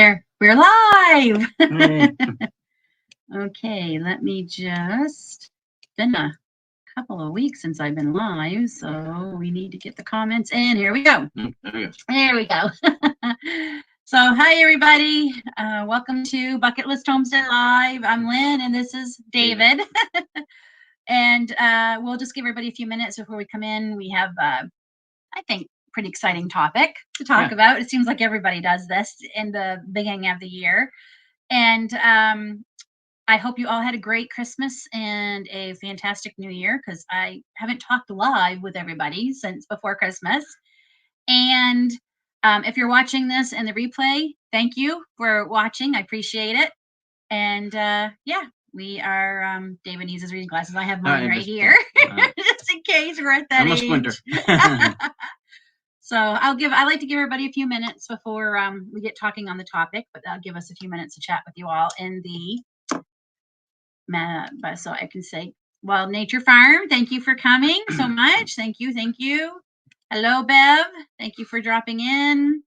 There, we're live. Hey. Okay, let me just, been a couple of weeks since I've been live, so we need to get the comments in. Here we go. There we go. So, hi everybody. Welcome to Bucket List Homestead Live. I'm Lynn and this is David. And we'll just give everybody a few minutes before we come in. We have, I think, pretty exciting topic to talk about. It seems like everybody does this in the beginning of the year. And I hope you all had a great Christmas and a fantastic New Year, because I haven't talked live with everybody since before Christmas. And if you're watching this in the replay, thank you for watching. I appreciate it. And yeah, we are, David needs his reading glasses. I have mine right here, just in case we're at that age. Winter. So I like to give everybody a few minutes before we get talking on the topic, but that'll give us a few minutes to chat with you all in the, so I can say, Wild Nature Farm. Thank you for coming so much. Thank you. Thank you. Hello, Bev. Thank you for dropping in.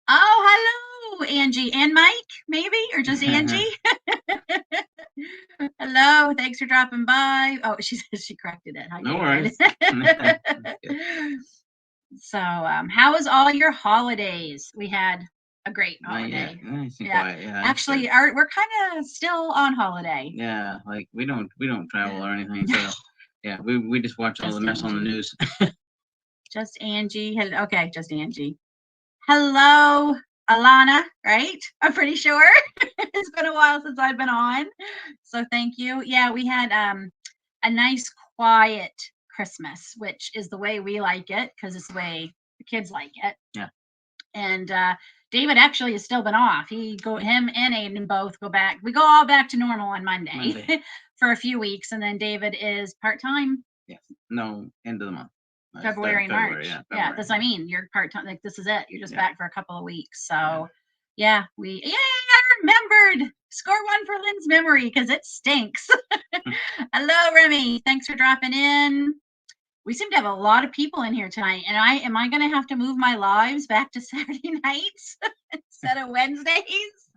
Oh, hello, Angie and Mike, maybe, or just Angie. Hello. Thanks for dropping by. Oh, she said she corrected it. No worries. So, how was all your holidays? We had a great holiday. Nice and quiet. Yeah, actually, we're kind of still on holiday. Yeah, like we don't travel or anything. So, yeah, we just watch all the mess on the news. Just Angie. Okay, just Angie. Hello, Alana. Right? I'm pretty sure it's been a while since I've been on. So thank you. Yeah, we had a nice, quiet Christmas, which is the way we like it, because it's the way the kids like it. Yeah. And David actually has still been off. Him and Aiden both go back. We go all back to normal on Monday. For a few weeks, and then David is part-time. Yes. No, end of the month. February, March. Yeah, February. That's what I mean. You're part-time. Like, this is it. You're just back for a couple of weeks. So yeah, I remembered. Score one for Lynn's memory, because it stinks. Hello, Remy. Thanks for dropping in. We seem to have a lot of people in here tonight. And am I going to have to move my lives back to Saturday nights instead of Wednesdays?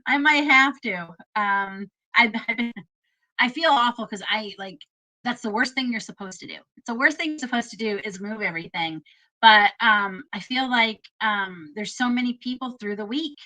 I might have to. I feel awful, because that's the worst thing you're supposed to do. It's the worst thing you're supposed to do is move everything. But I feel like there's so many people through the week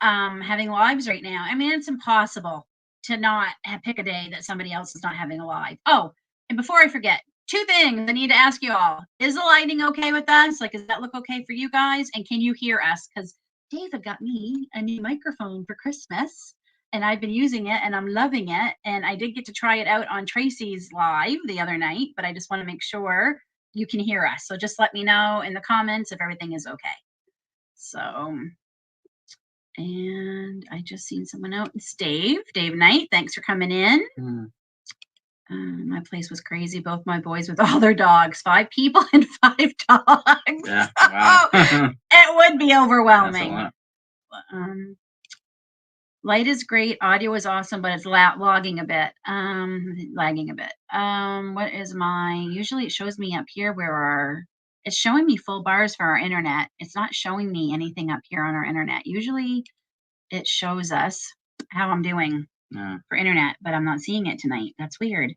having lives right now. I mean, it's impossible to not pick a day that somebody else is not having a live. Oh, and before I forget, 2 things I need to ask you all. Is the lighting okay with us? Like, does that look okay for you guys? And can you hear us? Because David got me a new microphone for Christmas, and I've been using it, and I'm loving it. And I did get to try it out on Tracy's live the other night, but I just want to make sure you can hear us. So just let me know in the comments if everything is okay. So, and I just seen someone out. It's Dave Knight. Thanks for coming in. My place was crazy. Both my boys with all their dogs, 5 people and 5 dogs. Yeah, wow. It would be overwhelming. Light is great. Audio is awesome, but it's lagging a bit. What is usually it shows me up here it's showing me full bars for our internet. It's not showing me anything up here on our internet. Usually it shows us how I'm doing for internet, but I'm not seeing it tonight. That's weird.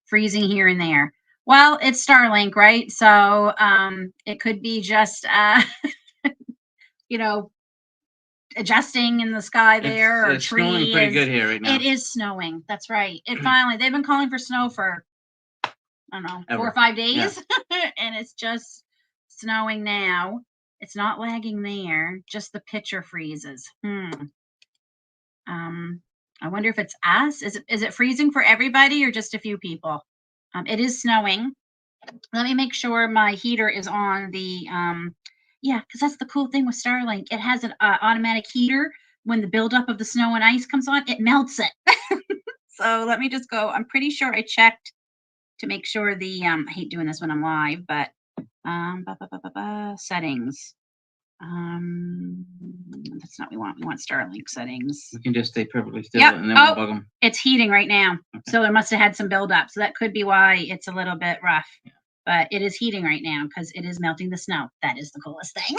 Freezing here and there. Well, it's Starlink, right? So it could be just adjusting in the sky there, or it's snowing pretty good here right now. It is snowing. That's right. They've been calling for snow for, I don't know, 4 or 5 days. Yeah. And it's just snowing now. It's not lagging there. Just the picture freezes. I wonder if it's us. Is it freezing for everybody or just a few people? It is snowing. Let me make sure my heater is on the, because that's the cool thing with Starlink. It has an automatic heater. When the buildup of the snow and ice comes on, it melts it. So let me just go. I'm pretty sure I checked to make sure the, I hate doing this when I'm live, but settings. That's not what we want. We want Starlink settings. We can just stay perfectly still and then we'll bug them. It's heating right now. Okay. So it must have had some buildup. So that could be why it's a little bit rough. Yeah. but it is heating right now because it is melting the snow. That is the coolest thing.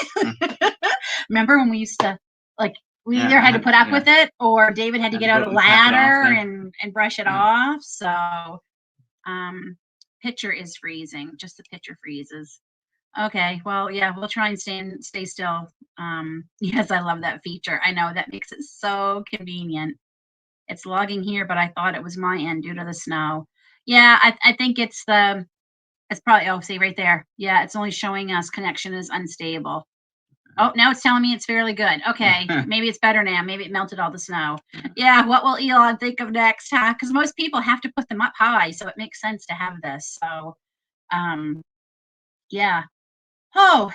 Remember when we used to, like, we either had to put up with it or David had to get out a ladder and brush it off. So, pitcher is freezing. Just the pitcher freezes. Okay, well, yeah, we'll try and stay still. Yes, I love that feature. I know that makes it so convenient. It's logging here, but I thought it was my end due to the snow. Yeah, I think it's probably, oh, see right there. Yeah, it's only showing us connection is unstable. Oh, now it's telling me it's fairly good. Okay, maybe it's better now. Maybe it melted all the snow. Yeah, what will Elon think of next, huh? Because most people have to put them up high, so it makes sense to have this. So, yeah. Oh,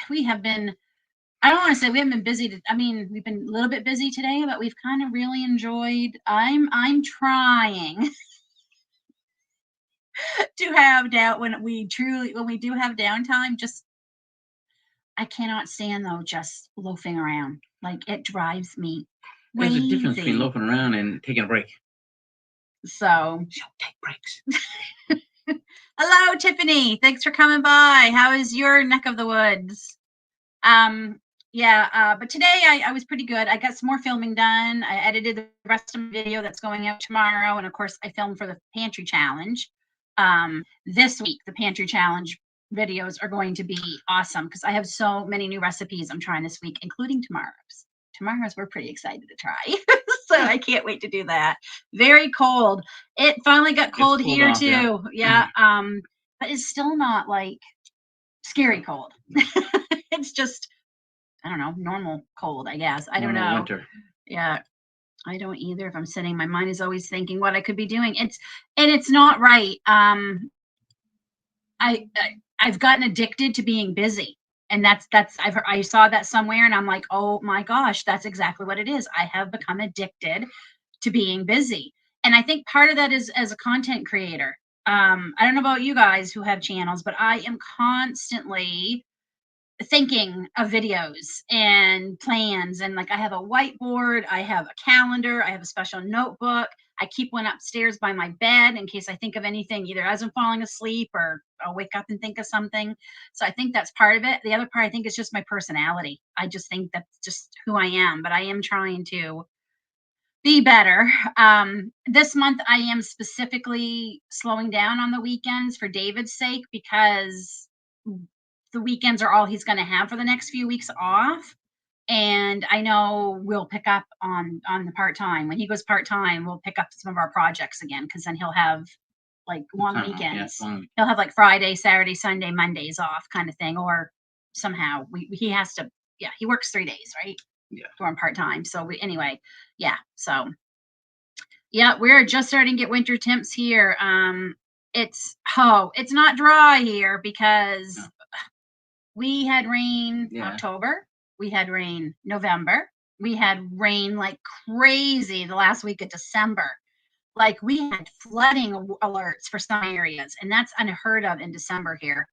we have been, I don't want to say we haven't been busy. I mean, we've been a little bit busy today, but we've kind of really enjoyed, I'm trying to have down when we do have downtime, just, I cannot stand though, just loafing around. Like, it drives me There's a difference crazy. between loafing around and taking a break. So, take breaks. hello, Tiffany. Thanks for coming by. How is your neck of the woods? Yeah, but today I was pretty good. I got some more filming done. I edited the rest of the video that's going out tomorrow. And of course, I filmed for the pantry challenge. This week, the pantry challenge videos are going to be awesome because I have so many new recipes I'm trying this week, including tomorrow's. Tomorrow's we're pretty excited to try. So I can't wait to do that. Very cold. It finally got cold here off, too. Yeah. But it's still not like scary cold. It's just, I don't know, normal cold, I guess. I don't know. Winter. Yeah. I don't either. If I'm sitting, my mind is always thinking what I could be doing. It's not right. I've gotten addicted to being busy. And I saw that somewhere and I'm like, oh my gosh, that's exactly what it is. I have become addicted to being busy. And I think part of that is as a content creator. I don't know about you guys who have channels, but I am constantly thinking of videos and plans, and like I have a whiteboard, I have a calendar, I have a special notebook. I keep one upstairs by my bed in case I think of anything, either as I'm falling asleep or I'll wake up and think of something. So I think that's part of it. The other part I think is just my personality. I just think that's just who I am, but I am trying to be better. This month I am specifically slowing down on the weekends for David's sake because the weekends are all he's going to have for the next few weeks off. And I know we'll pick up on the part-time. When he goes part-time, we'll pick up some of our projects again because then he'll have like long weekends. He'll have like Friday, Saturday, Sunday, Mondays off kind of thing. Or somehow he has to, yeah, he works 3 days, right? Yeah. During part-time. So anyway, yeah. So yeah, we're just starting to get winter temps here. It's not dry here because we had rain October. We had rain November. We had rain like crazy the last week of December. Like we had flooding alerts for some areas, and that's unheard of in December here.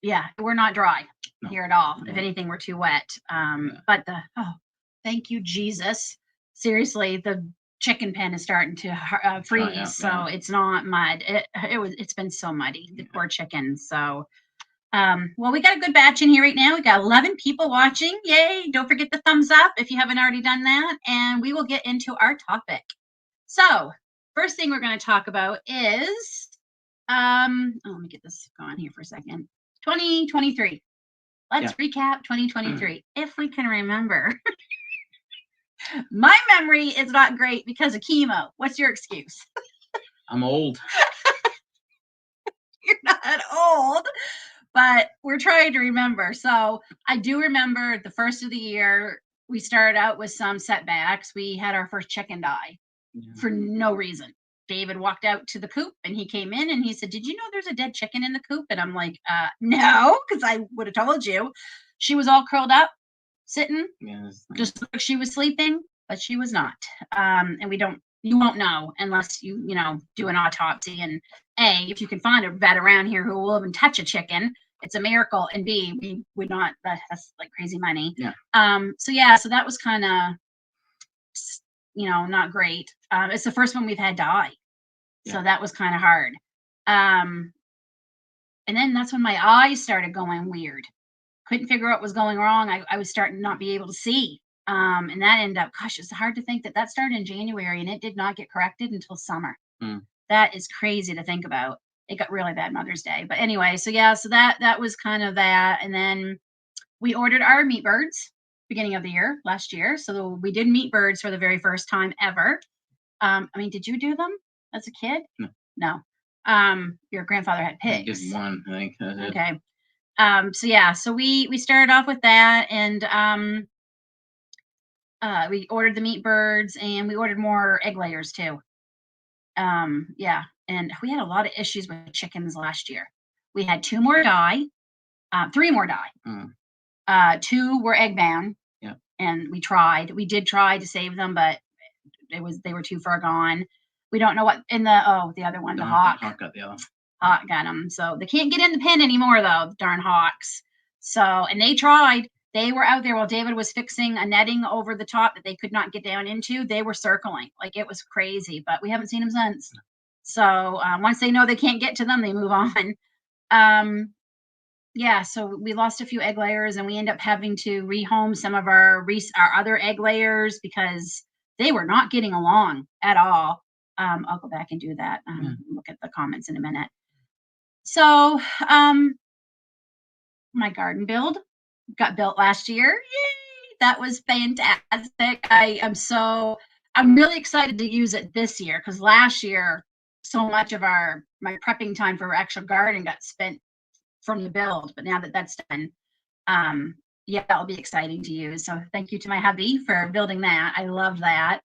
Yeah, we're not dry here at all. If anything, we're too wet. But thank you, Jesus. Seriously, the chicken pen is starting to freeze, so it's not mud. It's been so muddy, the poor chicken. So well, we got a good batch in here right now. We got 11 people watching. Yay. Don't forget the thumbs up if you haven't already done that, and we will get into our topic. So first thing we're going to talk about is let me get this going here for a second. 2023. Let's recap 2023 if we can remember. My memory is not great because of chemo. What's your excuse? I'm old. You're not old, but we're trying to remember. So I do remember the first of the year, we started out with some setbacks. We had our first chicken die for no reason. David walked out to the coop and he came in and he said, "Did you know there's a dead chicken in the coop?" And I'm like, no, because I would have told you. She was all curled up, sitting, just like she was sleeping, but she was not. And you won't know unless you do an autopsy. And A, if you can find a vet around here who will even touch a chicken, it's a miracle. And B, we would not, that's like crazy money. Yeah. So that was kind of, not great. It's the first one we've had die. So that was kind of hard. And then that's when my eyes started going weird. Couldn't figure out what was going wrong. I was starting to not be able to see. And that ended up, gosh, it's hard to think that that started in January and it did not get corrected until summer. That is crazy to think about. It got really bad Mother's Day. But anyway, so yeah, so that was kind of that. And then we ordered our meat birds beginning of the year, last year. So we did meat birds for the very first time ever. I mean, did you do them as a kid? No. No. Your grandfather had pigs. Just one, I think. Okay. So yeah, so we started off with that, and we ordered the meat birds, and we ordered more egg layers too. Yeah, and we had a lot of issues with chickens last year. We had 2 more die, 3 more die. 2 were egg bound. Yeah. And we did try to save them, but they were too far gone. We don't know what in the other one, the hawk. Hawk got the other. Hawk got them. So they can't get in the pen anymore though, the darn hawks. So, and they tried. They were out there while David was fixing a netting over the top that they could not get down into. They were circling. Like, it was crazy, but we haven't seen them since. So once they know they can't get to them, they move on. Yeah, so we lost a few egg layers, and we end up having to rehome some of our other egg layers because they were not getting along at all. I'll go back and do that. Look at the comments in a minute. So my garden build got built last year. Yay! That was fantastic. I'm really excited to use it this year because last year so much of my prepping time for actual garden got spent from the build, but now that that's done, yeah, that'll be exciting to use. So thank you to my hubby for building that. I love that.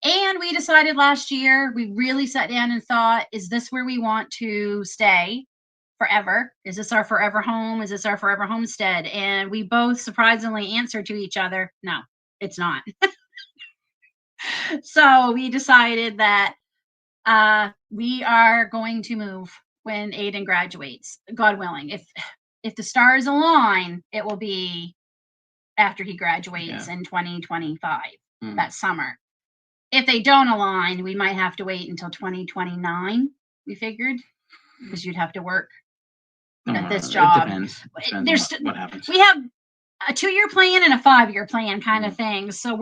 And we decided last year, we really sat down and thought, is this where we want to stay forever? Is this our forever home? Is this our forever homestead? And we both surprisingly answered to each other, no, it's not. So we decided that we are going to move when Aiden graduates, God willing. If the stars align, it will be after he graduates in 2025, that summer. If they don't align, we might have to wait until 2029, we figured, because you'd have to work at this job. It depends on what happens. We have a 2-year plan and a 5-year plan kind of thing. So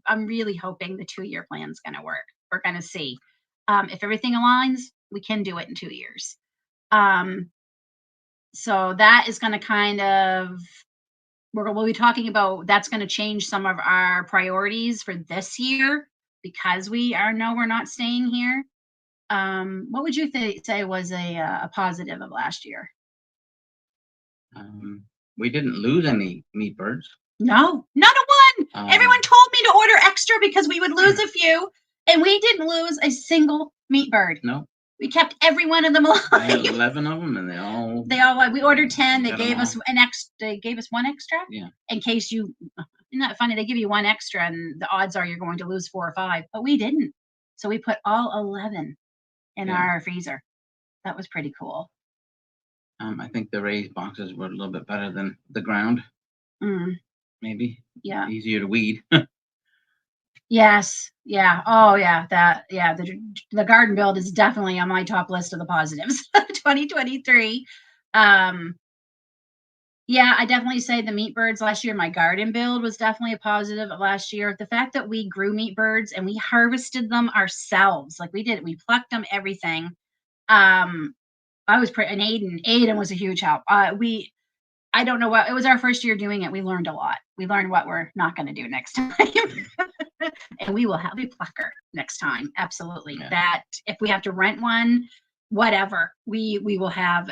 I'm really hoping the 2-year plan is going to work. We're going to see. If everything aligns, we can do it in 2 years. So that is going to kind of, we'll be talking about, that's going to change some of our priorities for this year because we know we're not staying here. What would you say was a positive of last year? We didn't lose any meat birds. No, not a one. Everyone told me to order extra because we would lose a few, and we didn't lose a single meat bird. No. We kept every one of them alive. I had 11 of them, and they all. We ordered 10. They gave us They gave us one extra. Yeah. In case you. Isn't that funny? They give you one extra, and the odds are you're going to lose 4 or 5. But we didn't. So we put all 11 in our freezer. That was pretty cool. I think the raised boxes were a little bit better than the ground. Maybe. Yeah. Easier to weed. Yes. Yeah. Oh, yeah. The garden build is definitely on my top list of the positives. 2023. Yeah, I definitely say the meat birds last year. My garden build was definitely a positive of last year. The fact that we grew meat birds and we harvested them ourselves, like we did, we plucked them, everything. I was and Aiden was a huge help. I don't know what, it was our first year doing it. We learned a lot. We learned what we're not going to do next time. And we will have a plucker next time. Absolutely. Yeah. That if we have to rent one, whatever, we will have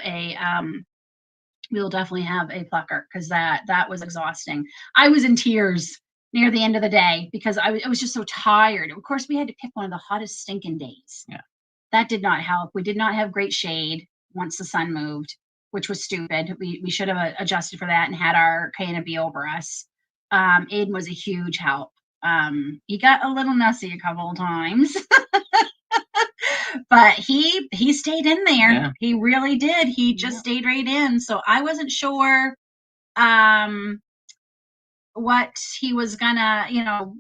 we will definitely have a plucker because that was exhausting. I was in tears near the end of the day because I was just so tired. Of course, we had to pick one of the hottest stinking days. Yeah. That did not help. We did not have great shade once the sun moved, which was stupid. We should have adjusted for that and had our canopy over us. Aiden was a huge help. He got a little messy a couple of times, but he stayed in there. Yeah. He really did. He just stayed right in. So I wasn't sure what he was gonna,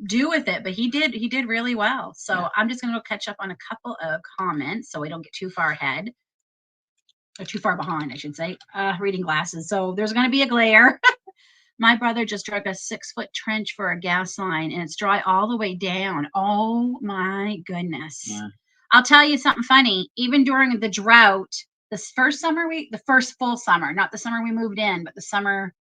do with it, but he did really well. So I'm just gonna go catch up on a couple of comments so we don't get too far ahead. or too far behind, I should say, reading glasses. So there's going to be a glare. My brother just dug a 6-foot trench for a gas line, and it's dry all the way down. Oh my goodness. Yeah. I'll tell you something funny. Even during the drought, this first summer, the first full summer, not the summer we moved in, but the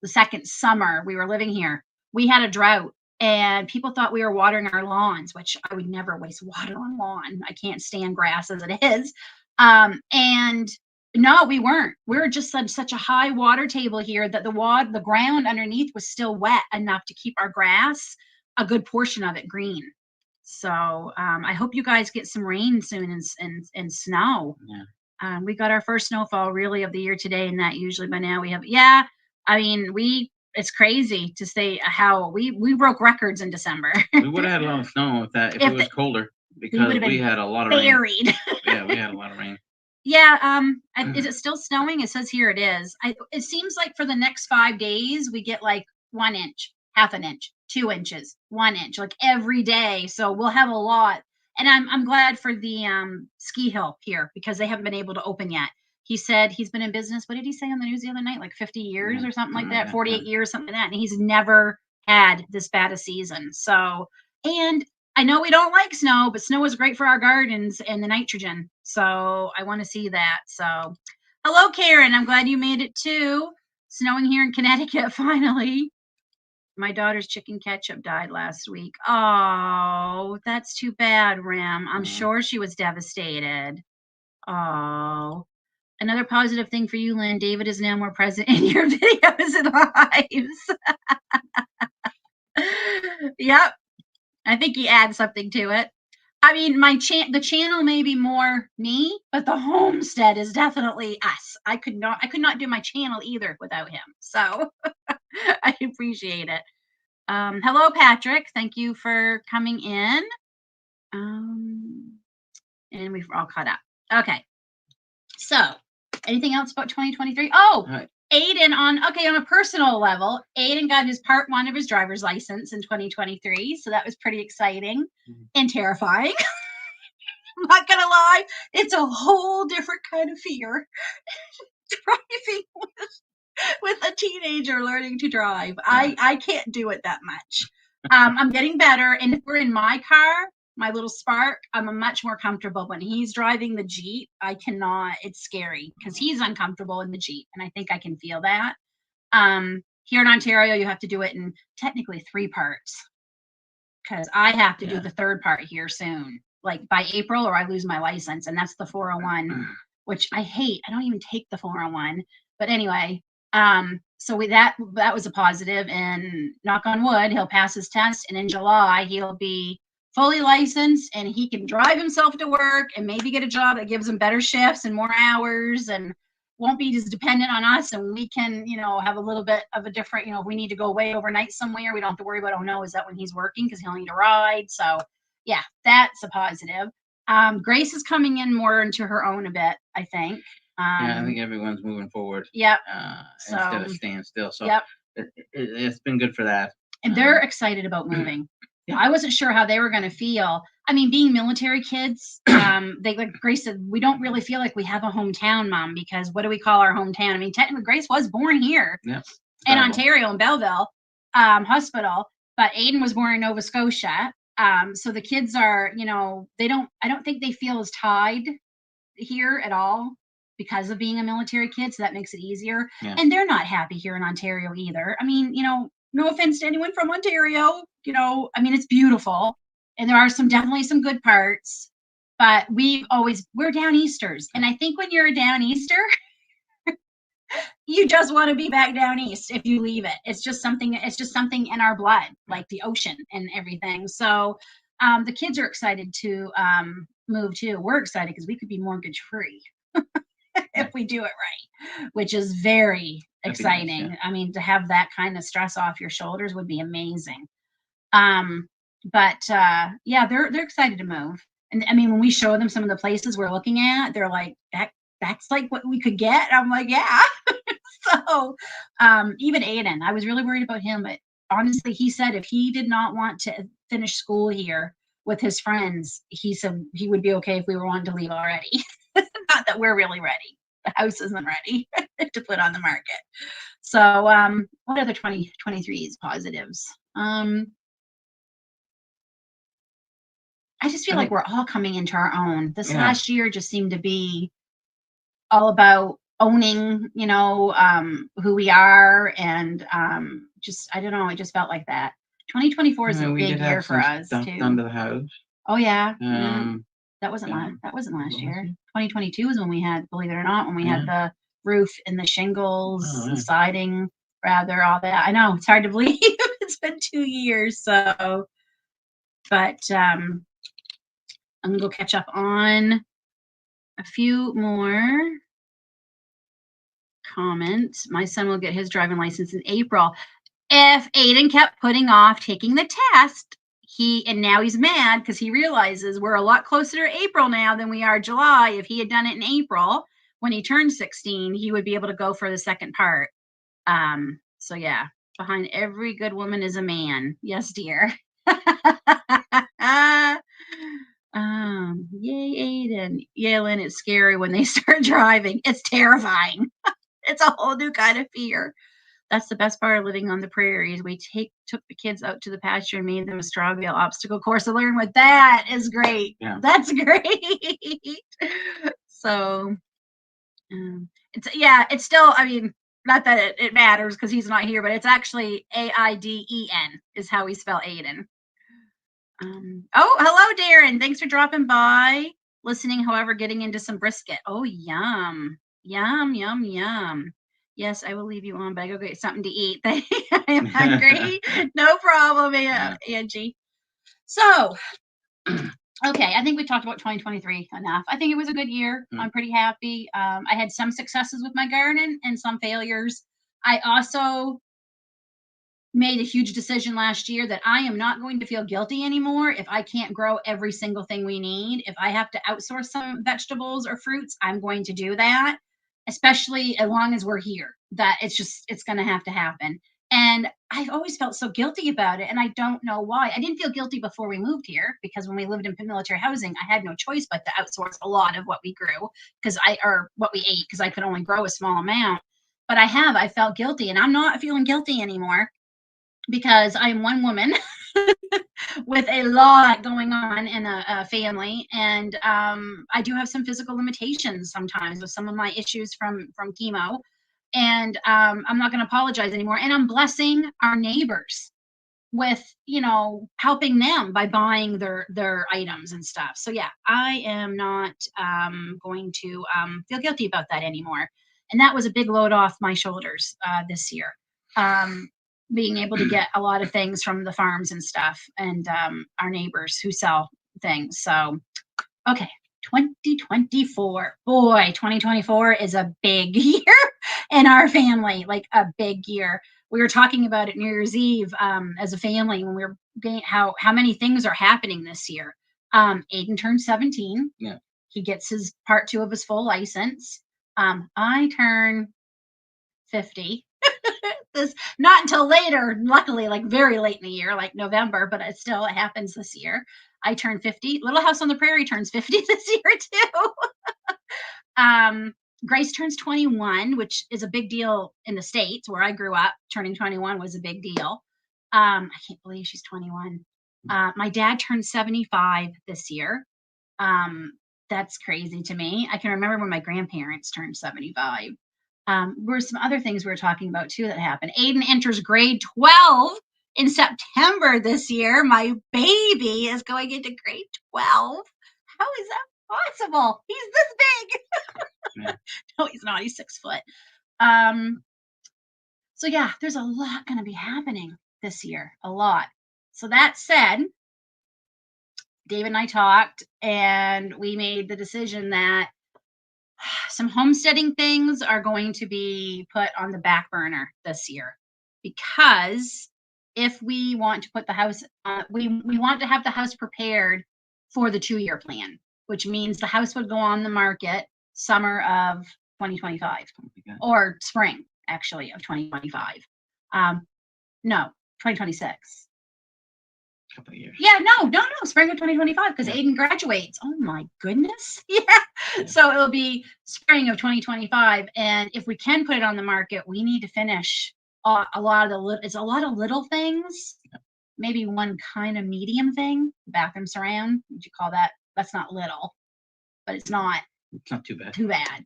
second summer we were living here, we had a drought, and people thought we were watering our lawns, which I would never waste water on lawn. I can't stand grass as it is. And no, we weren't. We were just such a high water table here that the ground underneath was still wet enough to keep our grass, a good portion of it, green. So I hope you guys get some rain soon and snow. Yeah. We got our first snowfall really of the year today, and that usually by now we have. Yeah, I mean it's crazy to say how we broke records in December. We would have had a lot of snow if it was colder, because we had a lot of rain. Buried. Yeah, we had a lot of rain. Yeah, is it still snowing? It says here it is. It seems like for the next 5 days we get like 1 inch, half an inch, 2 inches, 1 inch, like every day. So we'll have a lot. And I'm glad for the ski hill here, because they haven't been able to open yet. He said he's been in business. What did he say on the news the other night? Like 50 years or something like that, 48 years, something like that. And he's never had this bad a season. So, and I know we don't like snow, but snow is great for our gardens and the nitrogen. So I want to see that. So hello, Karen. I'm glad you made it too. Snowing here in Connecticut finally. My daughter's chicken ketchup died last week. Oh, that's too bad, Rim. I'm sure she was devastated. Oh. Another positive thing for you, Lynn. David is now more present in your videos and lives. Yep. I think he adds something to it. I mean, the channel may be more me, but the homestead is definitely us. I could not do my channel either without him. So I appreciate it. Hello, Patrick. Thank you for coming in. And we've all caught up. Okay. So anything else about 2023? Oh, right. Aiden on a personal level, Aiden got his part 1 of his driver's license in 2023. So that was pretty exciting and terrifying. I'm not gonna lie, it's a whole different kind of fear. Driving with a teenager learning to drive. I can't do it that much. I'm getting better. And if we're in my car, my little Spark, I'm much more comfortable. When he's driving the Jeep, I cannot. It's scary because he's uncomfortable in the Jeep, and I think I can feel that. Here in Ontario, you have to do it in technically 3 parts, because I have to do the 3rd part here soon, like by April, or I lose my license, and that's the 401, which I hate. I don't even take the 401, but anyway. So that was a positive, and knock on wood, he'll pass his test, and in July he'll be fully licensed, and he can drive himself to work and maybe get a job that gives him better shifts and more hours, and won't be as dependent on us. And we can, have a little bit of a different, if we need to go away overnight somewhere, we don't have to worry about, oh no, is that when he's working? Because he'll need a ride. So yeah, that's a positive. Grace is coming in more into her own a bit, I think. I think everyone's moving forward. Yep. Instead of staying still. So yep. It's been good for that. And they're excited about moving. I wasn't sure how they were going to feel. I mean, being military kids, they, like Grace said, we don't really feel like we have a hometown, Mom, because what do we call our hometown? I mean, technically Grace was born here in Ontario, in Belleville Hospital, but Aiden was born in Nova Scotia. So the kids are, I don't think they feel as tied here at all because of being a military kid. So that makes it easier. Yeah. And they're not happy here in Ontario either. I mean, no offense to anyone from Ontario, I mean, it's beautiful and there are definitely some good parts, but we're down Easters. And I think when you're a down Easter, you just want to be back down East if you leave it. It's just something in our blood, like the ocean and everything. So the kids are excited to move too. We're excited because we could be mortgage free if we do it right, which is very exciting. Nice, I mean, to have that kind of stress off your shoulders would be amazing. But they're excited to move. And I mean, when we show them some of the places we're looking at, they're like, that's like what we could get. I'm like, yeah. So even Aiden, I was really worried about him, but honestly, he said if he did not want to finish school here with his friends, he said he would be okay if we were wanting to leave already. Not that we're really ready. The house isn't ready to put on the market. So, what other 2023's positives? I just feel like we're all coming into our own. This last year just seemed to be all about owning, who we are, and just I don't know, it just felt like that. 2024 is a big year for us too. Done to the house. Oh yeah. That wasn't last year. 2022 is when we had, believe it or not, when we had the roof and the shingles, and siding, rather, all that. I know, it's hard to believe. It's been 2 years. So, but I'm gonna go catch up on a few more comments. My son will get his driving license in April. If Aiden kept putting off taking the test, and now he's mad because he realizes we're a lot closer to April now than we are July. If he had done it in April when he turned 16, he would be able to go for the second part. So yeah, behind every good woman is a man. Yes, dear. Yay, Aiden. Yelling, it's scary when they start driving. It's terrifying. It's a whole new kind of fear. That's the best part of living on the prairies. We took the kids out to the pasture and made them a straw bale obstacle course to learn what that is. Great. Yeah. That's great. So, it's still, I mean, not that it matters because he's not here, but it's actually Aiden is how we spell Aiden. Oh, hello, Darren. Thanks for dropping by, listening, however, getting into some brisket. Oh, yum. Yum, yum, yum. Yes, I will leave you on, but I go get something to eat. I am hungry. No problem, Angie. So, okay, I think we talked about 2023 enough. I think it was a good year. I'm pretty happy. I had some successes with my garden and some failures. I also made a huge decision last year that I am not going to feel guilty anymore if I can't grow every single thing we need. If I have to outsource some vegetables or fruits, I'm going to do that, especially as long as we're here. That it's going to have to happen. And I've always felt so guilty about it, and I don't know why. I didn't feel guilty before we moved here because when we lived in military housing, I had no choice but to outsource a lot of what we grew or what we ate because I could only grow a small amount. But I felt guilty, and I'm not feeling guilty anymore, because I'm one woman with a lot going on in a family. And I do have some physical limitations sometimes with some of my issues from chemo. And I'm not going to apologize anymore. And I'm blessing our neighbors with, helping them by buying their items and stuff. So yeah, I am not going to feel guilty about that anymore. And that was a big load off my shoulders this year. Being able to get a lot of things from the farms and stuff, and our neighbors who sell things. So, okay, 2024. Boy, 2024 is a big year in our family, like a big year. We were talking about it New Year's Eve as a family when we were how many things are happening this year. Aiden turned 17. Yeah. He gets his part 2 of his full license. I turn 50. This not until later, luckily, like very late in the year, like November, but it happens this year. I turn 50. Little House on the Prairie turns 50 this year too. Grace turns 21, which is a big deal in the States where I grew up. Turning 21 was a big deal. I can't believe she's 21. My dad turned 75 this year. That's crazy to me. I can remember when my grandparents turned 75. Were some other things we were talking about too that happened. Aiden enters grade 12 in September this year. My baby is going into grade 12. How is that possible? He's this big. Yeah. No, he's not. He's 6 foot. So yeah, there's a lot going to be happening this year. A lot. So that said, Dave and I talked, and we made the decision that some homesteading things are going to be put on the back burner this year, because if we want to put the house, we want to have the house prepared for the 2-year plan, which means the house would go on the market summer of 2025 or spring, actually, of 2025. No, 2026. couple of years. Yeah, no, spring of 2025 because Aiden graduates. Oh my goodness. Yeah. So it'll be spring of 2025. And if we can put it on the market, we need to finish a lot of it's a lot of little things. Maybe one kind of medium thing, bathroom surround. Would you call that? That's not little, but it's not too bad. Too bad.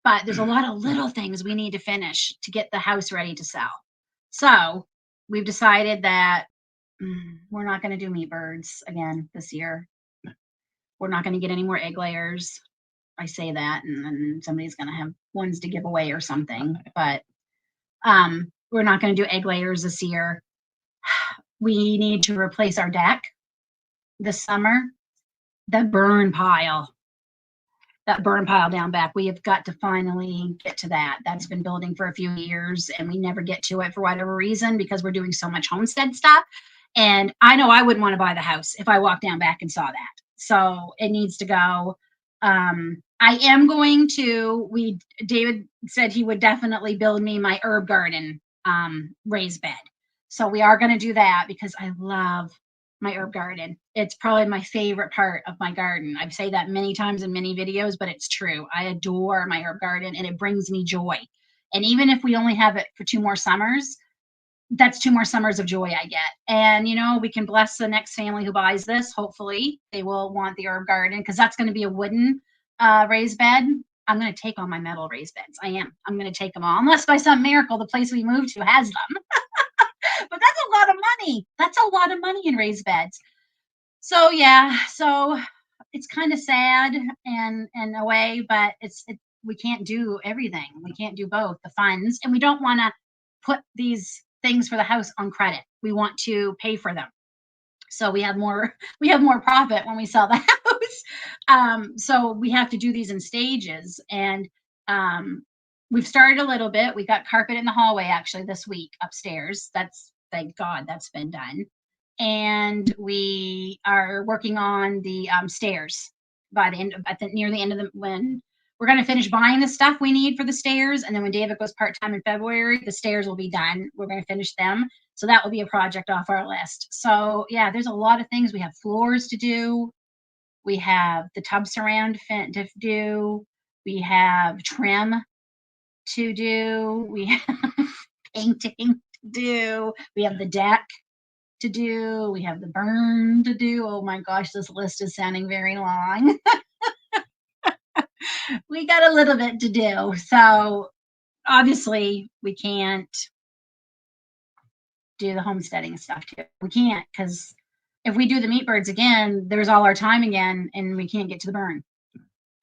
But there's a lot of little things we need to finish to get the house ready to sell. So we've decided that we're not going to do meat birds again this year. We're not going to get any more egg layers. I say that, and then somebody's going to have ones to give away or something. But we're not going to do egg layers this year. We need to replace our deck this summer. That burn pile down back, we have got to finally get to that. That's been building for a few years, and we never get to it for whatever reason because we're doing so much homestead stuff. And I know I wouldn't want to buy the house if I walked down back and saw that. So it needs to go. I am going to, David said he would definitely build me my herb garden raised bed. So we are going to do that because I love my herb garden. It's probably my favorite part of my garden. I've said that many times in many videos, but it's true. I adore my herb garden and it brings me joy. And even if we only have it for 2 more summers, that's 2 more summers of joy I get. And, we can bless the next family who buys this. Hopefully they will want the herb garden because that's going to be a wooden raised bed. I'm going to take all my metal raised beds. I am. I'm going to take them all. Unless by some miracle, the place we moved to has them. But that's a lot of money. That's a lot of money in raised beds. So, yeah. So it's kind of sad in a way, but we can't do everything. We can't do both the funds. And we don't want to put these things for the house on credit. We want to pay for them. So we have more profit when we sell the house. So we have to do these in stages. And we've started a little bit. We got carpet in the hallway actually this week upstairs. Thank God that's been done. And we are working on the stairs by the end near the end of when we're going to finish buying the stuff we need for the stairs. And then when David goes part-time in February, the stairs will be done. We're going to finish them. So that will be a project off our list. So yeah, there's a lot of things. We have floors to do. We have the tub surround to do. We have trim to do. We have painting to do. We have the deck to do. We have the burn to do. Oh my gosh, this list is sounding very long. We got a little bit to do. So obviously we can't do the homesteading stuff too. We can't, because if we do the meat birds again, there's all our time again and we can't get to the burn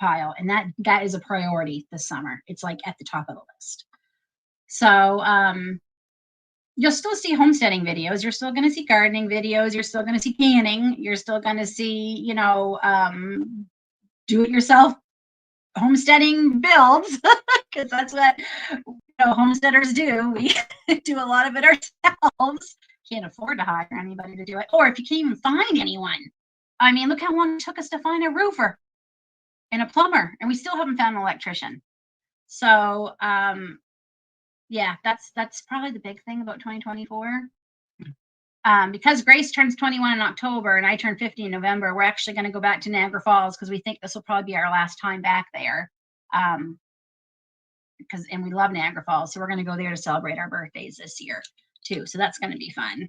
pile. And that is a priority this summer. It's like at the top of the list. So you'll still see homesteading videos. You're still going to see gardening videos. You're still going to see canning. You're still going to see, do-it-yourself homesteading builds, because that's what homesteaders do. We do a lot of it ourselves. Can't afford to hire anybody to do it. Or if you can't even find anyone. I mean, look how long it took us to find a roofer and a plumber, and we still haven't found an electrician. So, yeah, that's probably the big thing about 2024. Because Grace turns 21 in October and I turn 50 in November, we're actually going to go back to Niagara Falls because we think this will probably be our last time back there. And we love Niagara Falls, so we're going to go there to celebrate our birthdays this year too. So that's going to be fun.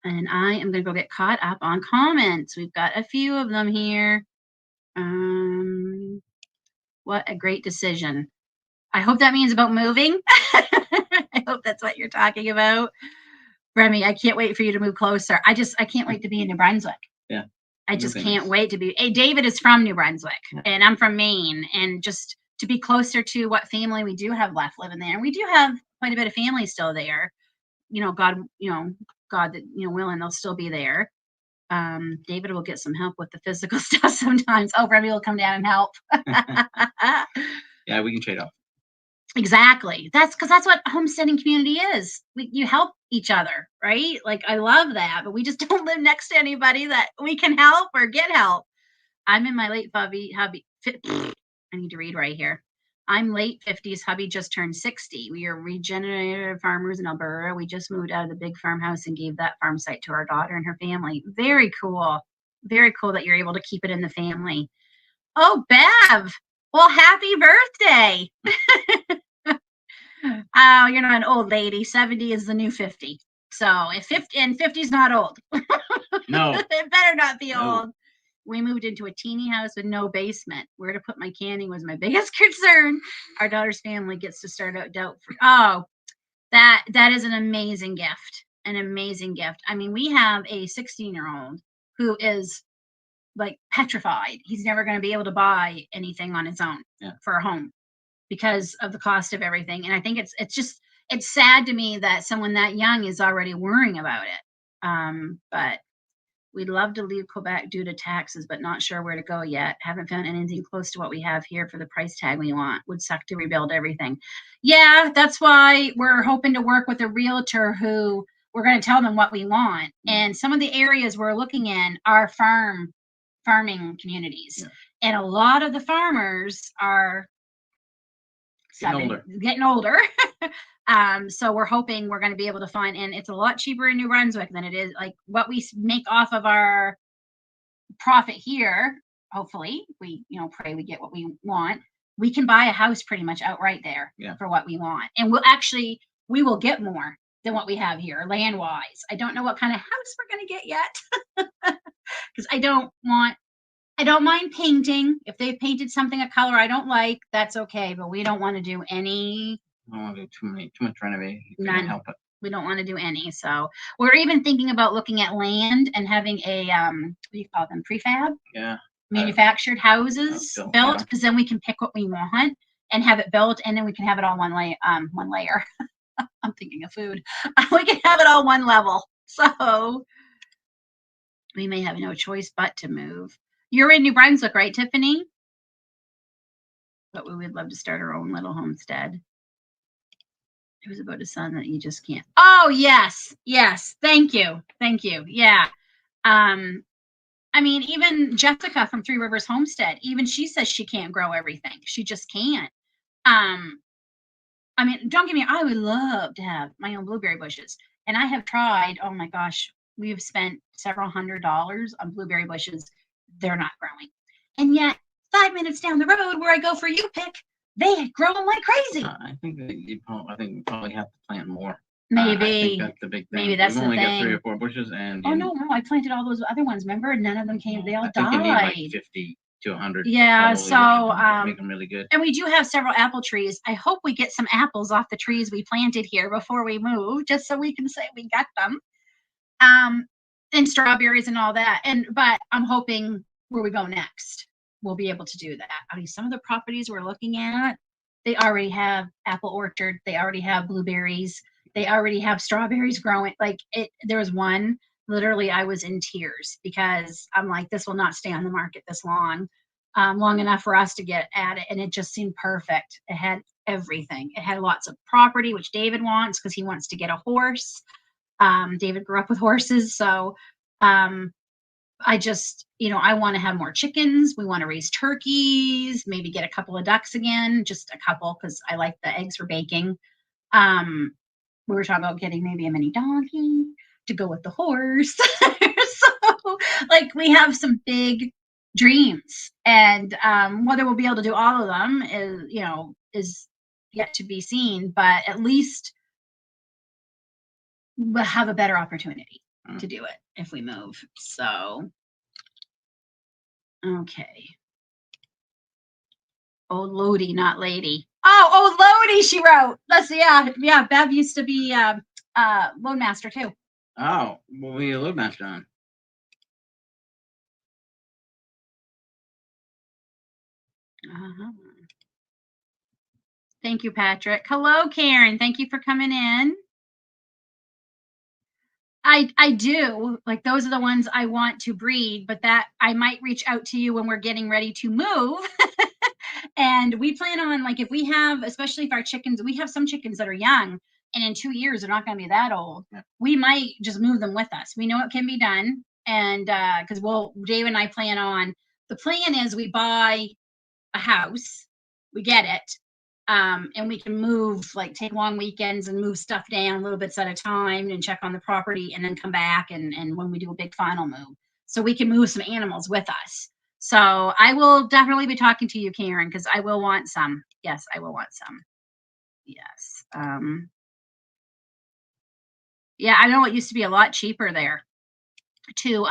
And I am going to go get caught up on comments. We've got a few of them here. What a great decision. I hope that means about moving. I hope that's what you're talking about. Remy, I can't wait for you to move closer. I can't wait to be in New Brunswick. Yeah. I just can't wait to be. Hey, David is from New Brunswick, and I'm from Maine, and just to be closer to what family we do have left living there. And we do have quite a bit of family still there. God that, willing, they'll still be there. David will get some help with the physical stuff sometimes. Oh, Remy will come down and help. Yeah, we can trade off. Exactly. That's what homesteading community is. You help each other, right? Like, I love that, but we just don't live next to anybody that we can help or get help. I'm in my late hubby. I need to read right here. I'm late 50s. Hubby just turned 60. We are regenerative farmers in Alberta. We just moved out of the big farmhouse and gave that farm site to our daughter and her family. Very cool. Very cool that you're able to keep it in the family. Oh, Bev. Well, happy birthday. Oh, you're not an old lady. 70 is the new 50. So if 50 and 50 is not old. No. It better not be No. old. We moved into a teeny house with no basement. Where to put my canning was my biggest concern. Our daughter's family gets to start out doubt free. Oh, that is an amazing gift. An amazing gift. I mean, we have a 16-year-old who is like petrified. He's never going to be able to buy anything on his own for a home because of the cost of everything. And I think it's sad to me that someone that young is already worrying about it. But we'd love to leave Quebec due to taxes, but not sure where to go yet. Haven't found anything close to what we have here for the price tag we want. Would suck to rebuild everything. Yeah, that's why we're hoping to work with a realtor who we're going to tell them what we want. And some of the areas we're looking in are farming communities. And a lot of the farmers are getting older. So we're hoping we're going to be able to find, and it's a lot cheaper in New Brunswick than it is like what we make off of our profit here. Hopefully we, pray we get what we want. We can buy a house pretty much outright there for what we want. And we will get more than what we have here land wise. I don't know what kind of house we're going to get yet. Because I don't mind painting. If they've painted something a color I don't like, that's okay. But we don't want to do any. I don't want to do too much renovation. None. Help it. We don't want to do any. So we're even thinking about looking at land and having a what do you call them? Prefab. Yeah. Manufactured houses built, because then we can pick what we want and have it built, and then we can have it all one layer. I'm thinking of food. We can have it all one level. So we may have no choice but to move. You're in New Brunswick, right, Tiffany? But we would love to start our own little homestead. It was about a son that you just can't. Oh, yes. Thank you. Yeah. I mean, even Jessica from Three Rivers Homestead, even she says she can't grow everything. She just can't. I mean, don't get me, I would love to have my own blueberry bushes. And I have tried, oh my gosh, we've spent several $100s on blueberry bushes. They're not growing. And yet 5 minutes down the road where I go for U-Pick, they had grown like crazy. I think we probably have to plant more. Maybe. I think that's the big thing. Maybe that's We've the only thing. got 3 or 4 bushes, and oh no, I planted all those other ones. Remember, none of them came. They all I think died. you need like 50 to 100. Yeah, so make them really good. And we do have several apple trees. I hope we get some apples off the trees we planted here before we move, just so we can say we got them. And strawberries and all that. But I'm hoping where we go next, we'll be able to do that. I mean, some of the properties we're looking at, they already have apple orchard. They already have blueberries. They already have strawberries growing. Like there was one, literally I was in tears because I'm like, this will not stay on the market this long enough for us to get at it. And it just seemed perfect. It had everything. It had lots of property, which David wants because he wants to get a horse. David grew up with horses. So I just, I want to have more chickens. We want to raise turkeys, maybe get a couple of ducks again, just a couple, because I like the eggs for baking. We were talking about getting maybe a mini donkey to go with the horse. So, like, we have some big dreams, and whether we'll be able to do all of them is yet to be seen. But at least we'll have a better opportunity to do it if we move. So, okay. Old Lodi, not lady. Oh, old Lodi, she wrote. Let's see. Yeah. Bev used to be loadmaster too. Oh, what were you a loadmaster on? Thank you, Patrick. Hello, Karen. Thank you for coming in. I do. Like, those are the ones I want to breed, but that I might reach out to you when we're getting ready to move. And we plan on, like, if we have, especially if our chickens, we have some chickens that are young, and in 2 years they're not going to be that old. Yeah. We might just move them with us. We know it can be done. And because Dave and I plan on, the plan is we buy a house, we get it, And we can move, like take long weekends and move stuff down little bits at a time and check on the property and then come back and when we do a big final move. So we can move some animals with us. So I will definitely be talking to you, Karen, because I will want some. Yes, I will want some. Yes. Yeah, I know it used to be a lot cheaper there to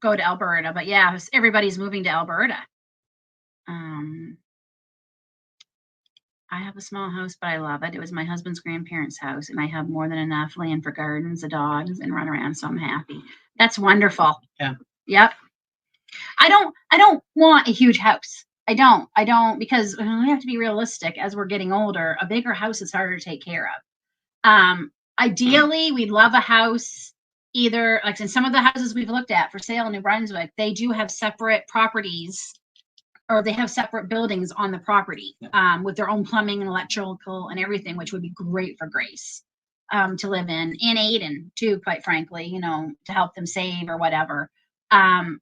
go to Alberta, but yeah, everybody's moving to Alberta. I have a small house, but I love it. It was my husband's grandparents' house, and I have more than enough land for gardens, the dogs, and run around, so I'm happy. That's wonderful. Yeah. Yep. I don't want a huge house. I don't because we have to be realistic as we're getting older. A bigger house is harder to take care of. Ideally, we'd love a house either like in some of the houses we've looked at for sale in New Brunswick, they do have separate properties or they have separate buildings on the property with their own plumbing and electrical and everything, which would be great for Grace to live in Aiden too, quite frankly, you know, to help them save or whatever.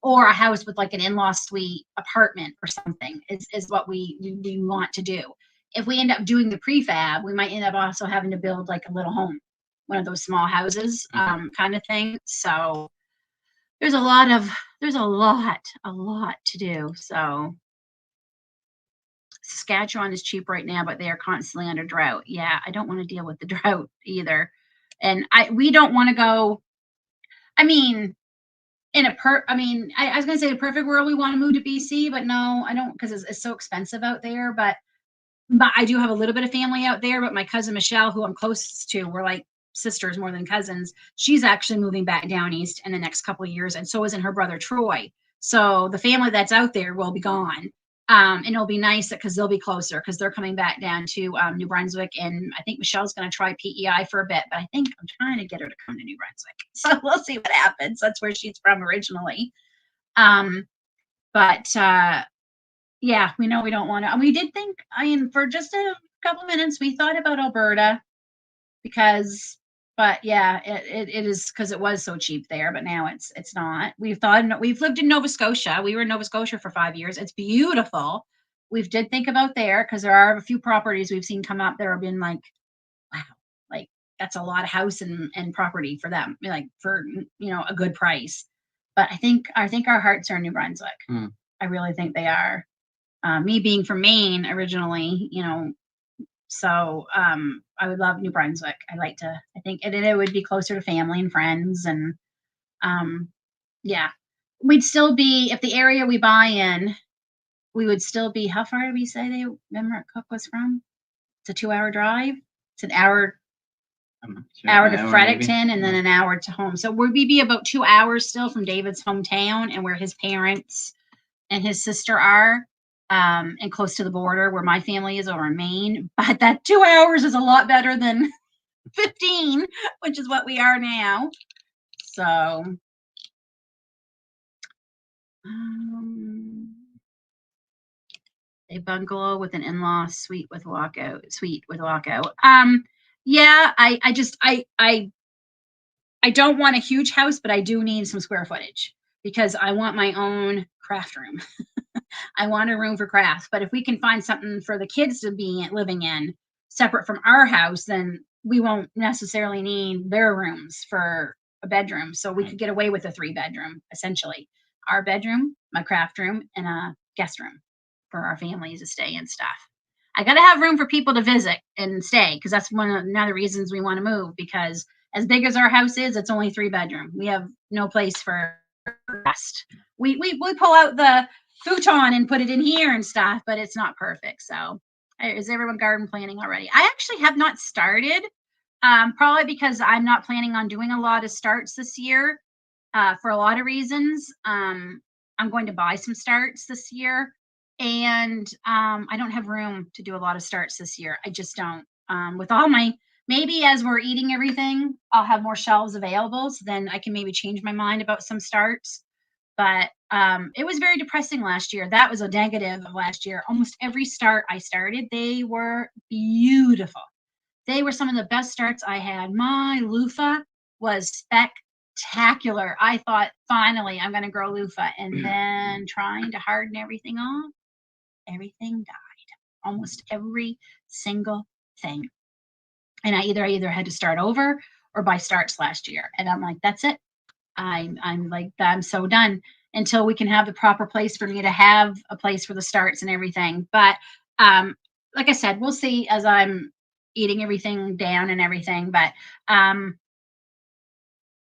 Or a house with like an in-law suite apartment or something is what we want to do. If we end up doing the prefab, we might end up also having to build like a little home, one of those small houses kind of thing. So there's a lot to do. So Saskatchewan is cheap right now, but they are constantly under drought. Yeah, I don't want to deal with the drought either. And we don't want to go, I mean, I was gonna say the perfect world we want to move to BC, but no, I don't because it's so expensive out there. But I do have a little bit of family out there, but my cousin Michelle, who I'm closest to, we're like sisters more than cousins. She's actually moving back down east in the next couple of years, and so isn't her brother Troy. So the family that's out there will be gone. And it'll be nice because they'll be closer because they're coming back down to New Brunswick. And I think Michelle's going to try PEI for a bit, but I think I'm trying to get her to come to New Brunswick. So we'll see what happens. That's where she's from originally. Yeah, we know we don't want to. And we did think, for just a couple minutes, we thought about Alberta but yeah, it is because it was so cheap there, but now it's not. We've lived in Nova Scotia. We were in Nova Scotia for 5 years. It's beautiful. We did think about there because there are a few properties we've seen come up. There have been like, wow, like that's a lot of house and property for them, like for a good price. But I think our hearts are in New Brunswick. I really think they are. Me being from Maine originally, so I would love New Brunswick. I think it would be closer to family and friends. And yeah, we'd still be, if the area we buy in, we would still be, how far did we say Memrick Cook was from? It's a 2-hour drive. It's an hour to Fredericton and then an hour to home. So we'd be about 2 hours still from David's hometown and where his parents and his sister are. And close to the border where my family is over in Maine. But that 2 hours is a lot better than 15, which is what we are now. So, a bungalow with an in-law suite with walkout. Yeah, I don't want a huge house, but I do need some square footage because I want my own craft room. I want a room for crafts, but if we can find something for the kids to be living in separate from our house, then we won't necessarily need their rooms for a bedroom. So we could get away with a 3-bedroom, essentially. Our bedroom, my craft room, and a guest room for our families to stay and stuff. I got to have room for people to visit and stay because that's one of the reasons we want to move because as big as our house is, it's only 3-bedroom. We have no place for rest. We pull out the futon and put it in here and stuff, but it's not perfect. So is everyone garden planning already? I actually have not started, probably because I'm not planning on doing a lot of starts this year for a lot of reasons. I'm going to buy some starts this year and I don't have room to do a lot of starts this year. I just don't. With all maybe as we're eating everything, I'll have more shelves available. So then I can maybe change my mind about some starts. But it was very depressing last year. That was a negative of last year. Almost every start I started, they were beautiful. They were some of the best starts I had. My loofah was spectacular. I thought, finally, I'm going to grow loofah. And then trying to harden everything off, everything died. almost every single thing. And I either had to start over or buy starts last year. And I'm like, that's it. I'm like, I'm so done until we can have the proper place for me to have a place for the starts and everything. But like I said, we'll see as I'm eating everything down and everything. But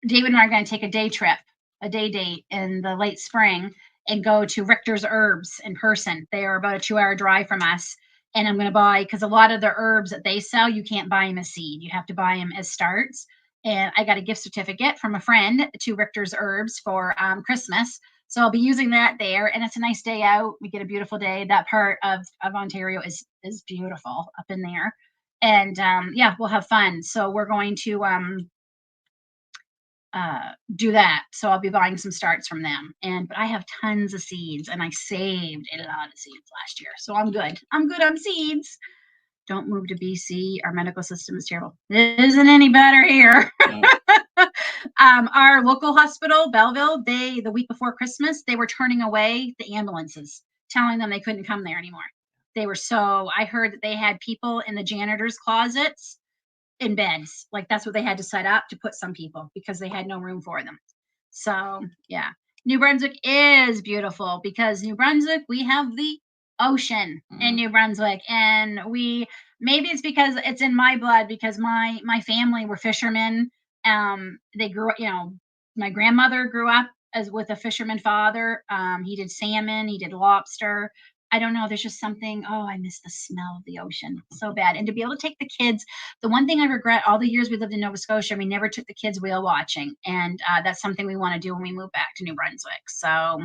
David and I are going to take a day trip, a day date in the late spring and go to Richter's Herbs in person. They are about a 2-hour drive from us. And I'm going to buy, because a lot of the herbs that they sell, you can't buy them as seed. You have to buy them as starts. And I got a gift certificate from a friend to Richter's Herbs for Christmas. So I'll be using that there. And it's a nice day out. We get a beautiful day. That part of Ontario is beautiful up in there. And yeah, we'll have fun. So we're going to do that. So I'll be buying some starts from them. But I have tons of seeds and I saved a lot of seeds last year. So I'm good. I'm good on seeds. Don't move to BC. Our medical system is terrible. It isn't any better here. Our local hospital, Belleville, the week before Christmas, they were turning away the ambulances, telling them they couldn't come there anymore. I heard that they had people in the janitor's closets in beds. Like that's what they had to set up to put some people because they had no room for them. So yeah, New Brunswick is beautiful because New Brunswick, we have the ocean in New Brunswick, and maybe it's because it's in my blood because my family were fishermen. They grew up, my grandmother grew up with a fisherman father. He did salmon, he did lobster. I don't know. There's just something. Oh, I miss the smell of the ocean so bad. And to be able to take the kids, the one thing I regret all the years we lived in Nova Scotia, we never took the kids whale watching. And that's something we want to do when we move back to New Brunswick. So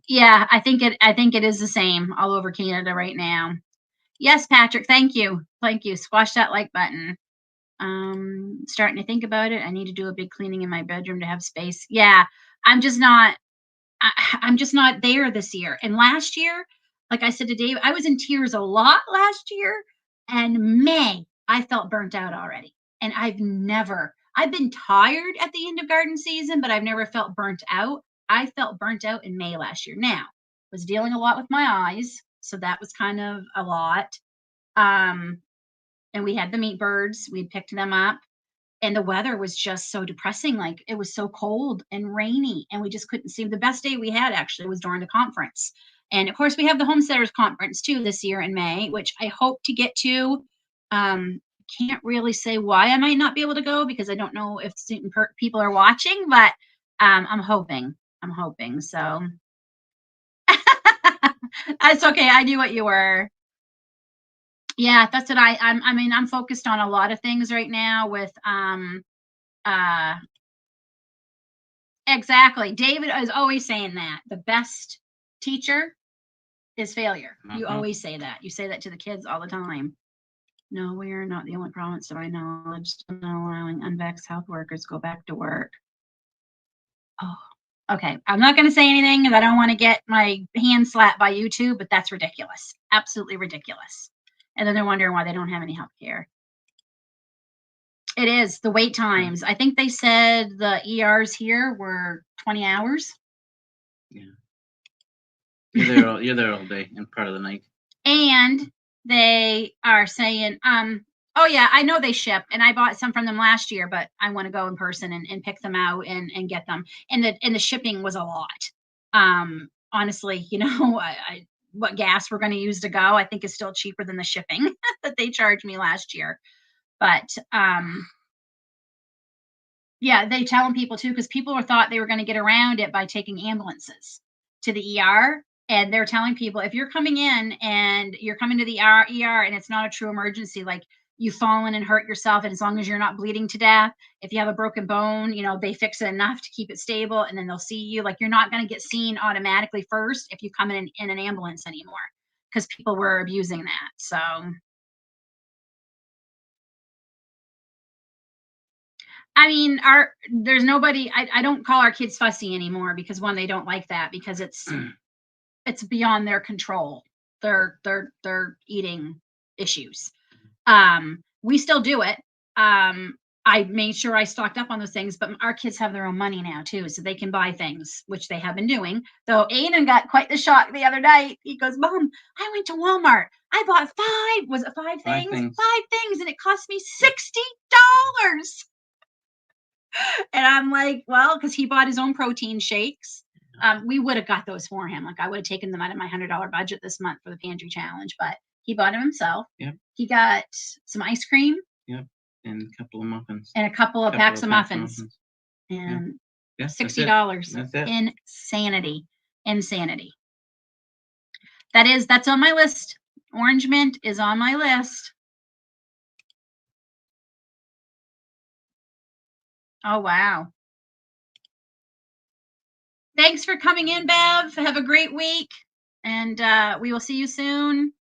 yeah, I think it is the same all over Canada right now. Yes, Patrick. Thank you. Thank you. Squash that like button. Starting to think about it. I need to do a big cleaning in my bedroom to have space. Yeah, I'm just not there this year. And last year, like I said to Dave, I was in tears a lot last year. And May, I felt burnt out already. And I've been tired at the end of garden season, but I've never felt burnt out. I felt burnt out in May last year. Now, was dealing a lot with my eyes. So that was kind of a lot. And we had the meat birds. We picked them up. And the weather was just so depressing. Like it was so cold and rainy and we just couldn't see. The best day we had actually was during the conference. And of course we have the Homesteaders Conference too this year in May, which I hope to get to. Can't really say why I might not be able to go because I don't know if certain people are watching, but I'm hoping. So it's okay. I knew what you were. Yeah, that's what I'm focused on a lot of things right now with exactly. David is always saying that the best teacher is failure. You always say that. You say that to the kids all the time. No, we are not the only province to my knowledge not allowing unvaxxed health workers go back to work. Oh, okay. I'm not going to say anything because I don't want to get my hand slapped by YouTube, but that's ridiculous. Absolutely ridiculous. And then they're wondering why they don't have any health care. It is the wait times. I think they said the ERs here were 20 hours. Yeah. You're there all day and part of the night. And they are saying, oh yeah, I know they ship and I bought some from them last year, but I want to go in person and pick them out and get them. And the shipping was a lot. Honestly, what gas we're going to use to go, I think is still cheaper than the shipping that they charged me last year. But yeah, they telling people too, because people thought they were going to get around it by taking ambulances to the ER. And they're telling people if you're coming in and you're coming to the ER and it's not a true emergency, like you've fallen and hurt yourself, and as long as you're not bleeding to death, if you have a broken bone, they fix it enough to keep it stable and then they'll see you. Like you're not going to get seen automatically first if you come in an ambulance anymore, because people were abusing that. So I mean, there's nobody, I don't call our kids fussy anymore because one, they don't like that because it's beyond their control. Their eating issues. We still do it. I made sure I stocked up on those things, but our kids have their own money now too, so they can buy things, which they have been doing. Though Aiden got quite the shock the other night. He goes, Mom, I went to Walmart. I bought was it five Five things? things. 5 things, and it cost me $60. And I'm like, well, because he bought his own protein shakes. We would have got those for him. Like I would have taken them out of my $100 budget this month for the pantry challenge, but he bought them himself. Yep. He got some ice cream. Yep. And a couple of muffins. And a couple of packs of muffins. And yeah, $60. That's it. Insanity. That's on my list. Orange mint is on my list. Oh, wow. Thanks for coming in, Bev. Have a great week. And we will see you soon.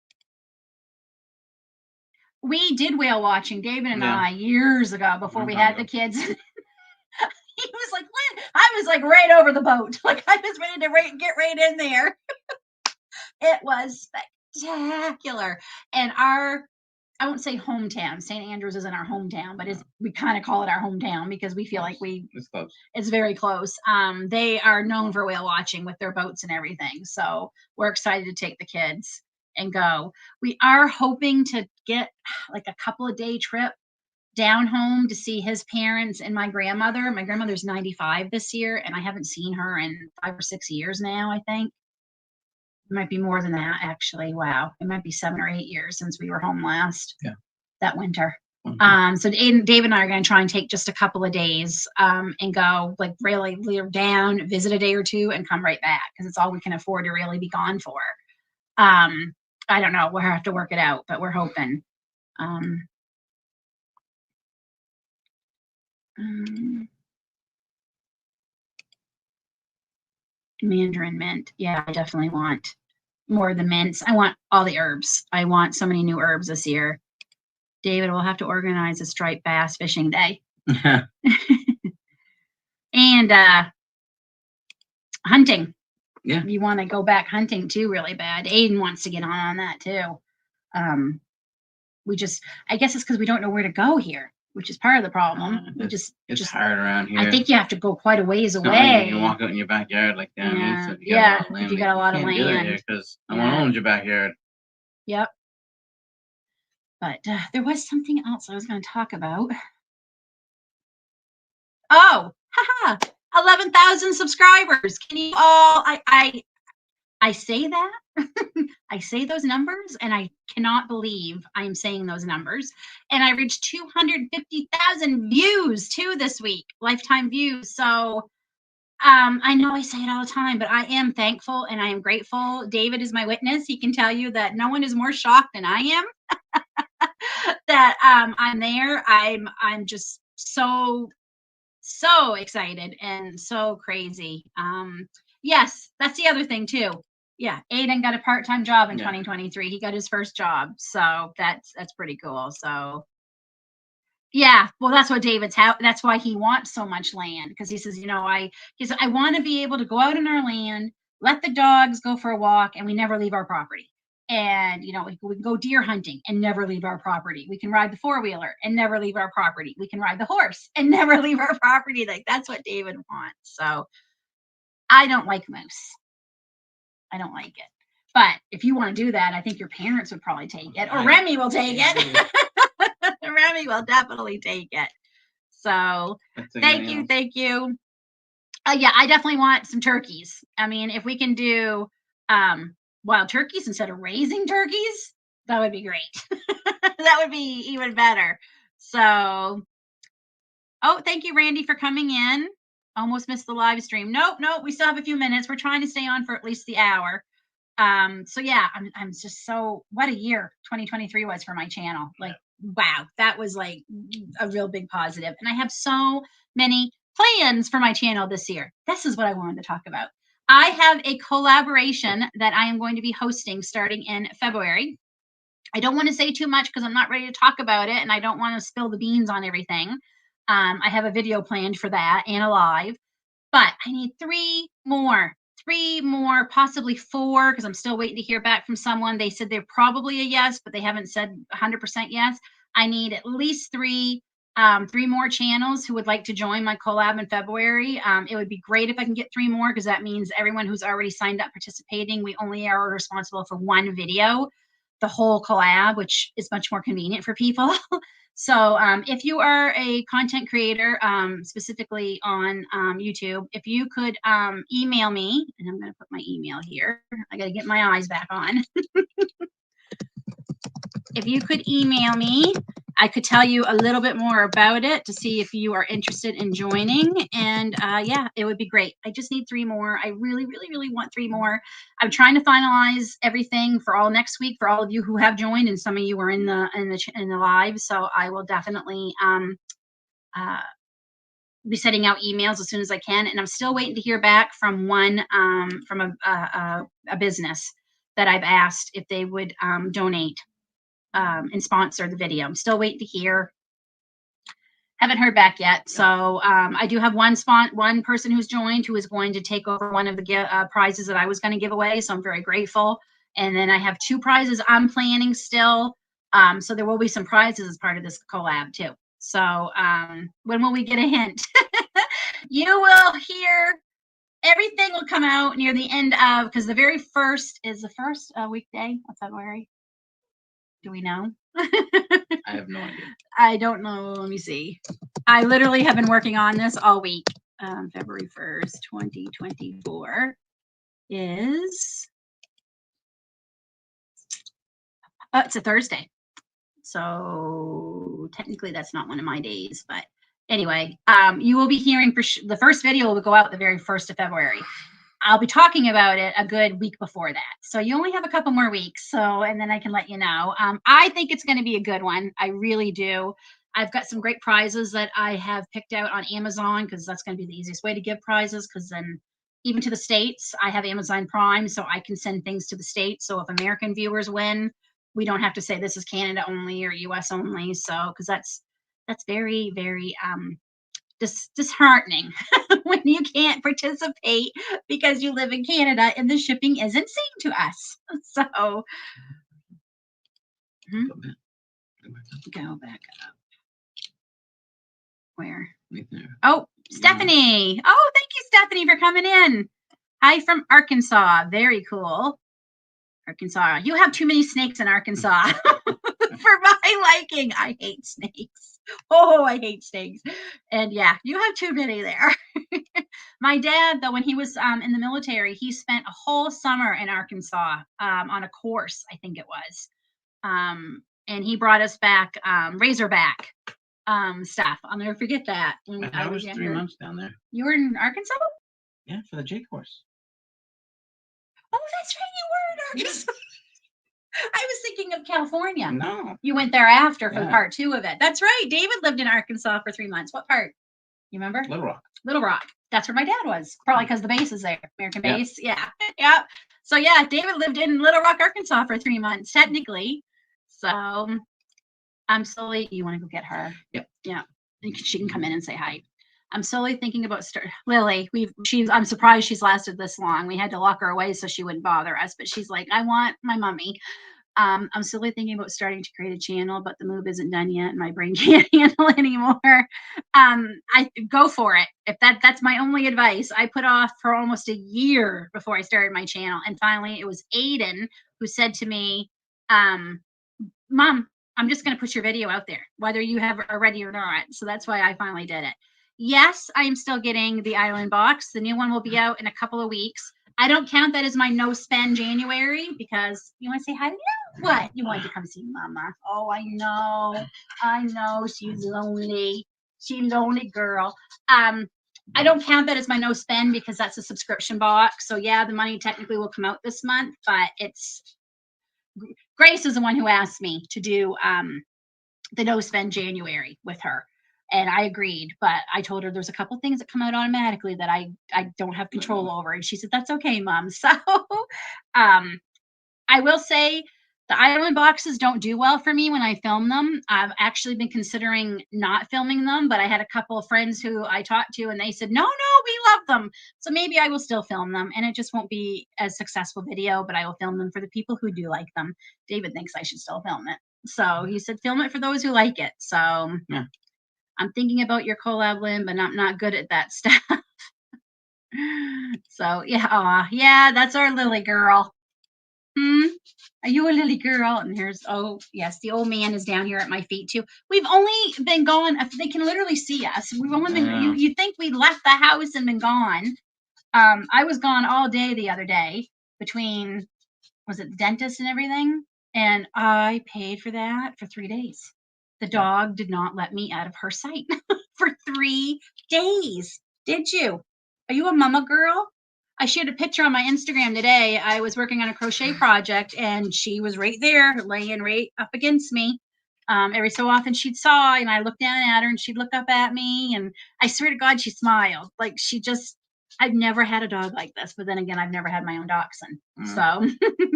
We did whale watching, David and I, years ago before we had the kids. He was like, I was like right over the boat. Like I was ready to get right in there. It was spectacular. And I won't say hometown. St. Andrews isn't our hometown, but we kind of call it our hometown because we feel like it's close. It's very close. They are known for whale watching with their boats and everything. So we're excited to take the kids and go. We are hoping to get like a couple of day trip down home to see his parents and my grandmother. My grandmother's 95 this year, and I haven't seen her in 5 or 6 years now, I think. It might be more than that, actually. Wow. It might be 7 or 8 years since we were home last. Yeah. That winter. Mm-hmm. So David and I are going to try and take just a couple of days and go like really live down, visit a day or two, and come right back because it's all we can afford to really be gone for. I don't know. We'll have to work it out, but we're hoping. Mandarin mint. Yeah, I definitely want more of the mints. I want all the herbs. I want so many new herbs this year. David will have to organize a striped bass fishing day. And hunting. Yeah. You want to go back hunting too really bad. Aiden wants to get on that too. I guess it's because we don't know where to go here, which is part of the problem. It's hard around here. I think you have to go quite a ways away. Like you can walk out in your backyard like that. If you got a lot of land. Because no one owns your backyard. Yep. But there was something else I was going to talk about. Oh, haha, 11,000 subscribers. Can you all, I say that, I say those numbers, and I cannot believe I'm saying those numbers. And I reached 250,000 views too this week, lifetime views. So I know I say it all the time, but I am thankful and I am grateful. David is my witness. He can tell you that no one is more shocked than I am that I'm there. I'm just so excited and so crazy. Yes, that's the other thing too. Yeah, Aiden got a part-time job in 2023. He got his first job, so that's pretty cool. So yeah, well, that's what that's why he wants so much land, because he says, I want to be able to go out in our land, let the dogs go for a walk, and we never leave our property. And we can go deer hunting and never leave our property. We can ride the four-wheeler and never leave our property. We can ride the horse and never leave our property. Like that's what David wants. So I don't like moose. I don't like it. But if you want to do that, I think your parents would probably take it, or Remy will take it. Remy will definitely take it. So thank you. Yeah, I definitely want some turkeys. I mean, if we can do wild turkeys instead of raising turkeys, that would be great. That would be even better. So, thank you, Randy, for coming in. Almost missed the live stream. Nope, we still have a few minutes. We're trying to stay on for at least the hour. So yeah, I'm just what a year 2023 was for my channel. Like, wow, that was like a real big positive. And I have so many plans for my channel this year. This is what I wanted to talk about. I have a collaboration that I am going to be hosting starting in February. I don't want to say too much because I'm not ready to talk about it and I don't want to spill the beans on everything. I have a video planned for that and a live, but I need three more, possibly 4, because I'm still waiting to hear back from someone. They said they're probably a yes, but they haven't said 100% yes. I need at least 3 more channels who would like to join my collab in February. It would be great if I can get 3 more, because that means everyone who's already signed up participating, we only are responsible for 1 video. the whole collab, which is much more convenient for people. So if you are a content creator, specifically on YouTube, if you could email me, and I'm going to put my email here. I got to get my eyes back on. If you could email me, I could tell you a little bit more about it to see if you are interested in joining. And yeah, it would be great. I just need 3 more. I really, really, really want 3 more. I'm trying to finalize everything for all next week for all of you who have joined, and some of you are in the live. So I will definitely be sending out emails as soon as I can. And I'm still waiting to hear back from one from a business that I've asked if they would donate and sponsor the video. I'm still waiting to hear. Haven't heard back yet. So I do have one person who's joined who is going to take over one of the prizes that I was going to give away. So I'm very grateful. And then I have 2 prizes I'm planning still. So there will be some prizes as part of this collab too. So when will we get a hint? You will hear. Everything will come out near the end of, because the very first is the first weekday of February. Do we know? I have no idea. I don't know. Let me see. I literally have been working on this all week. February 1st, 2024 is, it's a Thursday. So technically that's not one of my days, but anyway, you will be hearing the first video will go out the very 1st of February. I'll be talking about it a good week before that. So you only have a couple more weeks. So, and then I can let you know. I think it's going to be a good one. I really do. I've got some great prizes that I have picked out on Amazon, because that's going to be the easiest way to give prizes. Because then even to the States, I have Amazon Prime, so I can send things to the States. So if American viewers win, we don't have to say this is Canada only or US only. So, because that's very, very disheartening when you can't participate because you live in Canada and the shipping isn't seen to us. So go back up. Where? Right there. Oh, Stephanie. Oh, thank you, Stephanie, for coming in. Hi from Arkansas. Very cool. Arkansas. You have too many snakes in Arkansas for my liking. I hate snakes. Oh, I hate snakes. And yeah, you have too many there. My dad, though, when he was in the military, he spent a whole summer in Arkansas on a course, I think it was. And he brought us back Razorback stuff. I'll never forget that. I was 3 months down there. You were in Arkansas? Yeah, for the J course. Oh, that's right. You were in Arkansas. I was thinking of California. No. You went there after for part 2 of it. That's right. David lived in Arkansas for 3 months. What part? You remember? Little Rock. Little Rock. That's where my dad was. Probably because the base is there. American base. Yeah. Yeah. So yeah, David lived in Little Rock, Arkansas for 3 months, technically. So I'm slowly, you want to go get her? Yep. Yeah. She can come in and say hi. I'm slowly thinking about Lily. I'm surprised she's lasted this long. We had to lock her away so she wouldn't bother us, but she's like, I want my mummy. I'm slowly thinking about starting to create a channel, but the move isn't done yet. And my brain can't handle anymore. I go for it. If that's my only advice. I put off for almost a year before I started my channel. And finally it was Aiden who said to me, Mom, I'm just going to put your video out there, whether you have it ready or not. So that's why I finally did it. Yes, I am still getting the island box. The new one will be out in a couple of weeks. I don't count that as my no spend January, because you want to say hi to me? What? You wanted to come see Mama. Oh, I know. She's lonely. She's a lonely girl. I don't count that as my no spend because that's a subscription box. So yeah, the money technically will come out this month, but it's Grace is the one who asked me to do the no spend January with her. And I agreed, but I told her there's a couple things that come out automatically that I don't have control over. And she said, that's okay, Mom. So I will say the island boxes don't do well for me when I film them. I've actually been considering not filming them, but I had a couple of friends who I talked to and they said, no, we love them. So maybe I will still film them, and it just won't be a successful video, but I will film them for the people who do like them. David thinks I should still film it. So he said, film it for those who like it. So yeah. I'm thinking about your collab, Lynn, but I'm not good at that stuff. So yeah, yeah, that's our Lily girl. Are you a Lily girl? And here's, oh, yes, the old man is down here at my feet too. We've only been gone, they can literally see us. We've only been, Yeah. you think we left the house and been gone. I was gone all day the other day between, was it the dentist and everything? And I paid for that for 3 days. The dog did not let me out of her sight for 3 days. Did you? Are you a mama girl? I shared a picture on my Instagram today. I was working on a crochet project and she was right there, laying right up against me. Every so often she'd saw and I looked down at her and she'd look up at me. And I swear to God, she smiled. Like she just, I've never had a dog like this. But then again, I've never had my own dachshund. So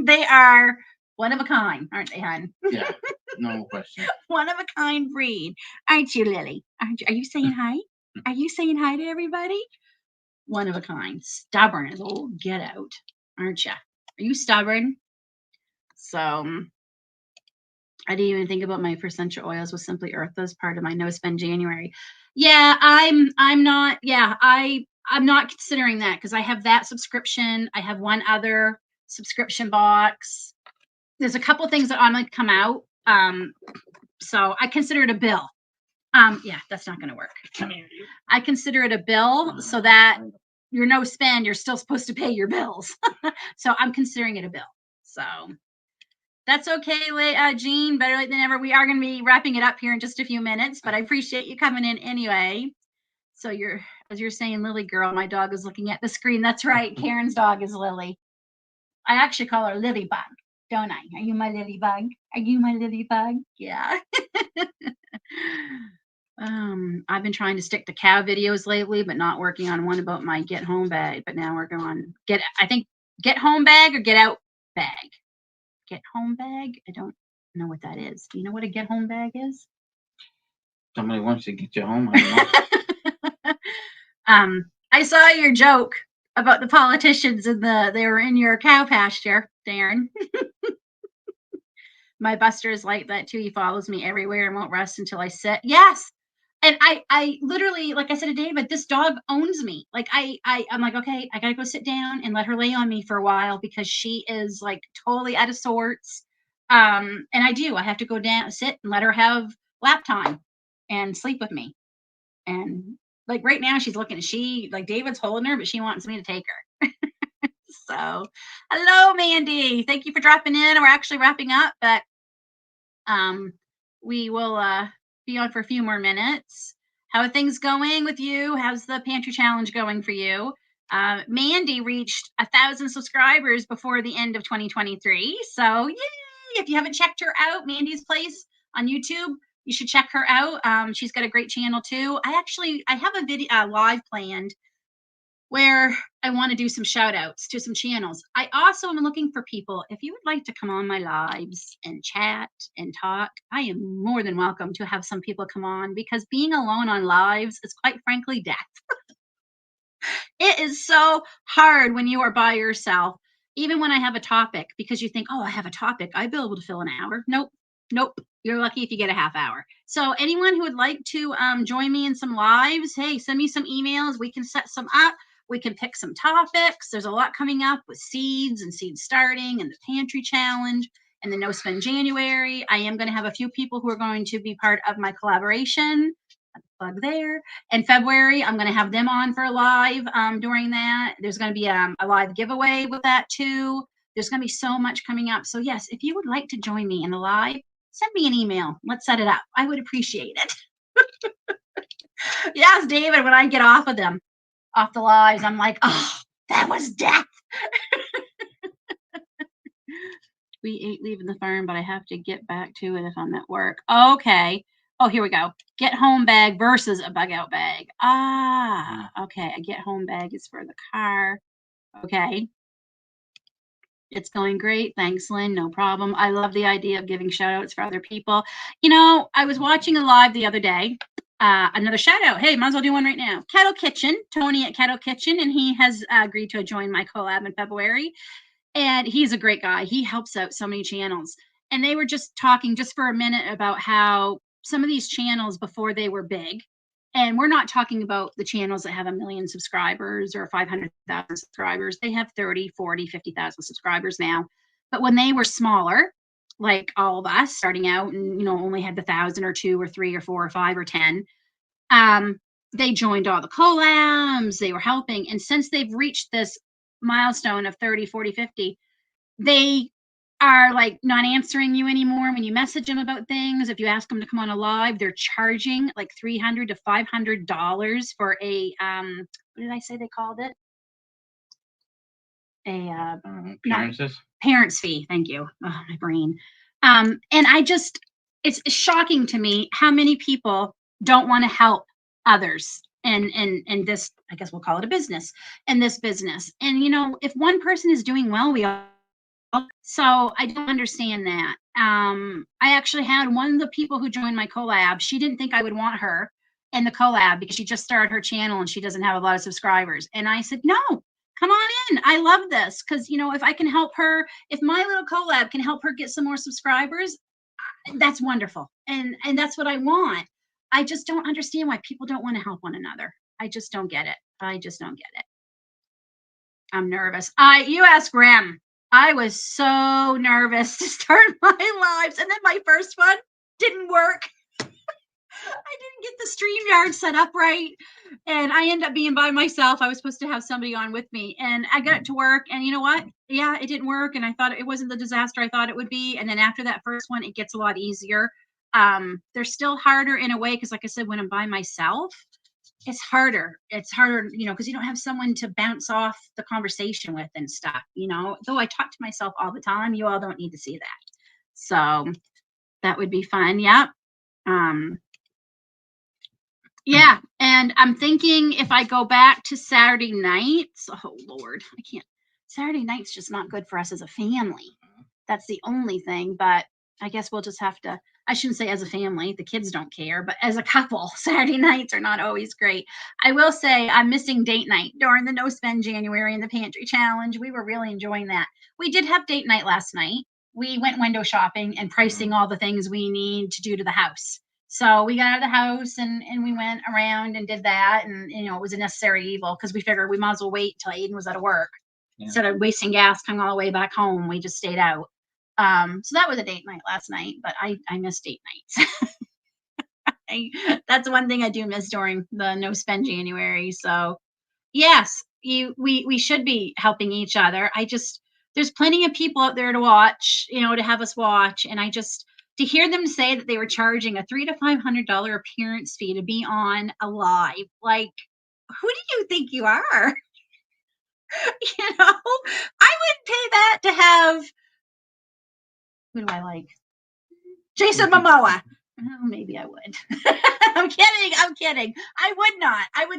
they are one of a kind, aren't they, hon? Yeah, no question. One of a kind breed. Aren't you, Lily? Aren't you? Are you saying hi? Are you saying hi to everybody? One of a kind. Stubborn as old get out, aren't you? Are you stubborn? So I didn't even think about my essential oils with Simply Earth as part of my no spend January. Yeah, I'm not, yeah, I'm not considering that because I have that subscription. I have one other subscription box. There's a couple things that I'm going to come out. So I consider it a bill. Yeah, that's not going to work. I consider it a bill so that you're no spend, you're still supposed to pay your bills. So I'm considering it a bill. So that's okay, Jean. Better late than never. We are going to be wrapping it up here in just a few minutes, but I appreciate you coming in anyway. So as you're saying, Lily girl, my dog is looking at the screen. That's right. Karen's dog is Lily. I actually call her Lily Bug, don't I? Are you my Lily Bug? Are you my Lily Bug? Yeah. I've been trying to stick to cow videos lately, but not working on one about my get home bag. But now we're going get home bag or get out bag. Get home bag. I don't know what that is. Do you know what a get home bag is? Somebody wants to get you home. I I saw your joke about the politicians and they were in your cow pasture, Darren. My Buster is like that too. He follows me everywhere and won't rest until I sit. Yes. And I literally, like I said to David, this dog owns me. Like I'm like, okay, I gotta go sit down and let her lay on me for a while because she is like totally out of sorts. And I have to go down, sit and let her have lap time and sleep with me. And like right now she's looking, like David's holding her, but she wants me to take her. So hello, Mandy. Thank you for dropping in. We're actually wrapping up, but we will be on for a few more minutes. How are things going with you? How's the pantry challenge going for you? Mandy reached 1,000 subscribers before the end of 2023. So yay! If you haven't checked her out, Mandy's Place on YouTube, you should check her out. She's got a great channel too. I have a video live planned where I want to do some shout outs to some channels. I also am looking for people. If you would like to come on my lives and chat and talk, I am more than welcome to have some people come on because being alone on lives is quite frankly death. It is so hard when you are by yourself, even when I have a topic, because you think, oh, I have a topic. I'd be able to fill an hour. Nope. You're lucky if you get a half hour. So anyone who would like to join me in some lives, hey, send me some emails. We can set some up. We can pick some topics. There's a lot coming up with seeds and seed starting and the pantry challenge and the no spend January. I am going to have a few people who are going to be part of my collaboration. Plug there. In February, I'm going to have them on for a live during that. There's going to be a live giveaway with that too. There's going to be so much coming up. So yes, if you would like to join me in the live, send me an email. Let's set it up. I would appreciate it. Yes, David, when I get off of them, off the lives, I'm like, oh, that was death. We ate leaving the farm, but I have to get back to it if I'm at work. Okay. Oh, here we go. Get home bag versus a bug out bag. Okay. A get home bag is for the car. Okay. It's going great. Thanks, Lynn. No problem. I love the idea of giving shout outs for other people. You know, I was watching a live the other day. Another shout out. Hey, might as well do one right now. Kettle Kitchen, Tony at Kettle Kitchen, and he has agreed to join my collab in February. And he's a great guy. He helps out so many channels. And they were just talking just for a minute about how some of these channels before they were big, and we're not talking about the channels that have 1 million subscribers or 500,000 subscribers. They have 30, 40, 50,000 subscribers now. But when they were smaller, like all of us starting out and, only had the 1,000 or 2 or 3 or 4 or 5 or 10, they joined all the collabs, they were helping. And since they've reached this milestone of 30, 40, 50, they are like not answering you anymore when you message them about things. If you ask them to come on a live, they're charging like $300 to $500 for a what did I say they called it? Appearances. Parents fee. Thank you. Oh, my brain. And it's shocking to me how many people don't want to help others and this, I guess we'll call it a business, in this business. And if one person is doing well, we all. So I don't understand that. I actually had one of the people who joined my collab. She didn't think I would want her in the collab because she just started her channel and she doesn't have a lot of subscribers. And I said, no, come on in. I love this because, if I can help her, if my little collab can help her get some more subscribers, that's wonderful. And that's what I want. I just don't understand why people don't want to help one another. I just don't get it. I just don't get it. I'm nervous. You ask Rem. I was so nervous to start my lives. And then my first one didn't work. I didn't get the StreamYard set up right. And I ended up being by myself. I was supposed to have somebody on with me. And I got it to work. And you know what? Yeah, it didn't work. And I thought it wasn't the disaster I thought it would be. And then after that first one, it gets a lot easier. They're still harder in a way because, like I said, when I'm by myself, it's harder, because you don't have someone to bounce off the conversation with and stuff, though I talk to myself all the time. You all don't need to see that. So that would be fun. Yep. Yeah. And I'm thinking if I go back to Saturday nights, oh Lord, I can't. Saturday night's just not good for us as a family. That's the only thing, but I guess we'll just have to, I shouldn't say as a family, the kids don't care, but as a couple, Saturday nights are not always great. I will say I'm missing date night during the No Spend January and the Pantry Challenge. We were really enjoying that. We did have date night last night. We went window shopping and pricing all the things we need to do to the house. So we got out of the house and we went around and did that. And, it was a necessary evil because we figured we might as well wait till Aiden was out of work. Yeah. Instead of wasting gas coming all the way back home, we just stayed out. So that was a date night last night, but I miss date nights. That's one thing I do miss during the No Spend January. So yes, we should be helping each other. There's plenty of people out there to watch, to have us watch. And to hear them say that they were charging a $300 to $500 appearance fee to be on a live, like, who do you think you are? I wouldn't pay that to have. Who do I like? Jason Momoa. Oh, maybe I would. I'm kidding. I would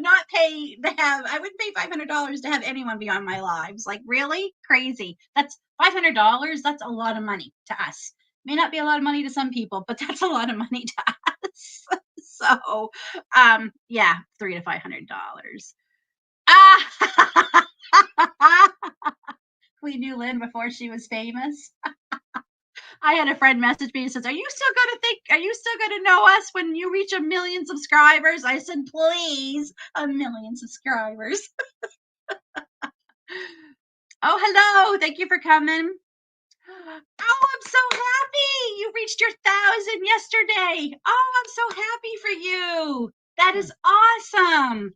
not pay I wouldn't pay $500 to have anyone be on my lives. Like, really? Crazy. That's $500. That's a lot of money to us. May not be a lot of money to some people, but that's a lot of money to us. So, yeah, $300 to $500. We knew Lynn before she was famous. I had a friend message me and says, are you still going to know us when you reach 1 million subscribers? I said, please, 1 million subscribers. Oh, hello. Thank you for coming. Oh, I'm so happy. You reached your 1,000 yesterday. Oh, I'm so happy for you. That is awesome.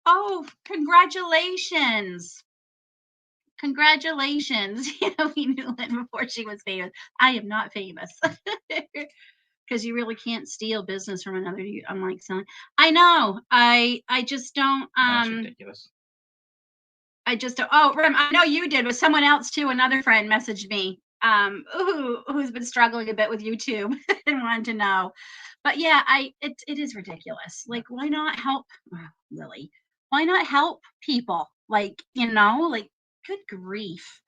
Oh, congratulations. Congratulations. We knew Lynn before she was famous. I am not famous. Because you really can't steal business from another. I'm like selling. I know. I just don't. That's ridiculous. Oh, Rem, I know you did, but someone else too. Another friend messaged me. Who's been struggling a bit with YouTube and wanted to know. But yeah, it is ridiculous. Like, why not help? Really? Why not help people? Like, like, good grief.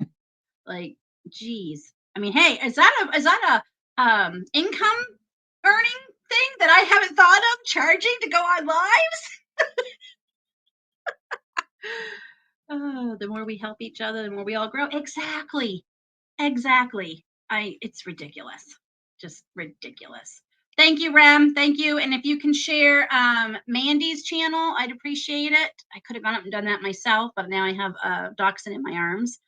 Like, geez. I mean, hey, is that a income earning thing that I haven't thought of, charging to go on lives? Oh, the more we help each other, the more we all grow. Exactly. It's ridiculous. Just ridiculous. Thank you, Rem. Thank you. And if you can share Mandy's channel, I'd appreciate it. I could have gone up and done that myself, but now I have Dachshund in my arms.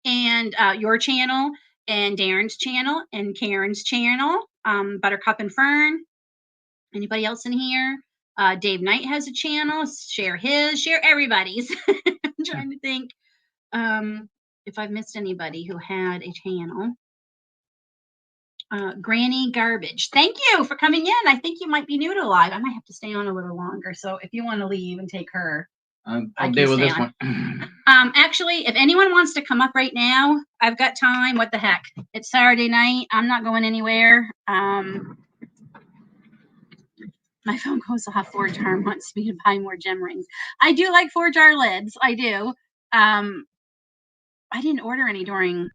And your channel. and Darren's channel and Karen's channel, Buttercup and Fern. Anybody else in here? Dave Knight has a channel. Share his, share everybody's. I'm trying to think if I've missed anybody who had a channel. Granny Garbage. Thank you for coming in. I think you might be new to live. I might have to stay on a little longer. So if you want to leave and take her, I'll deal with this one. Actually, if anyone wants to come up right now, I've got time. What the heck? It's Saturday night. I'm not going anywhere. My phone goes off. 4Jar wants me to buy more gem rings. I do like 4Jar lids. I do. I didn't order any during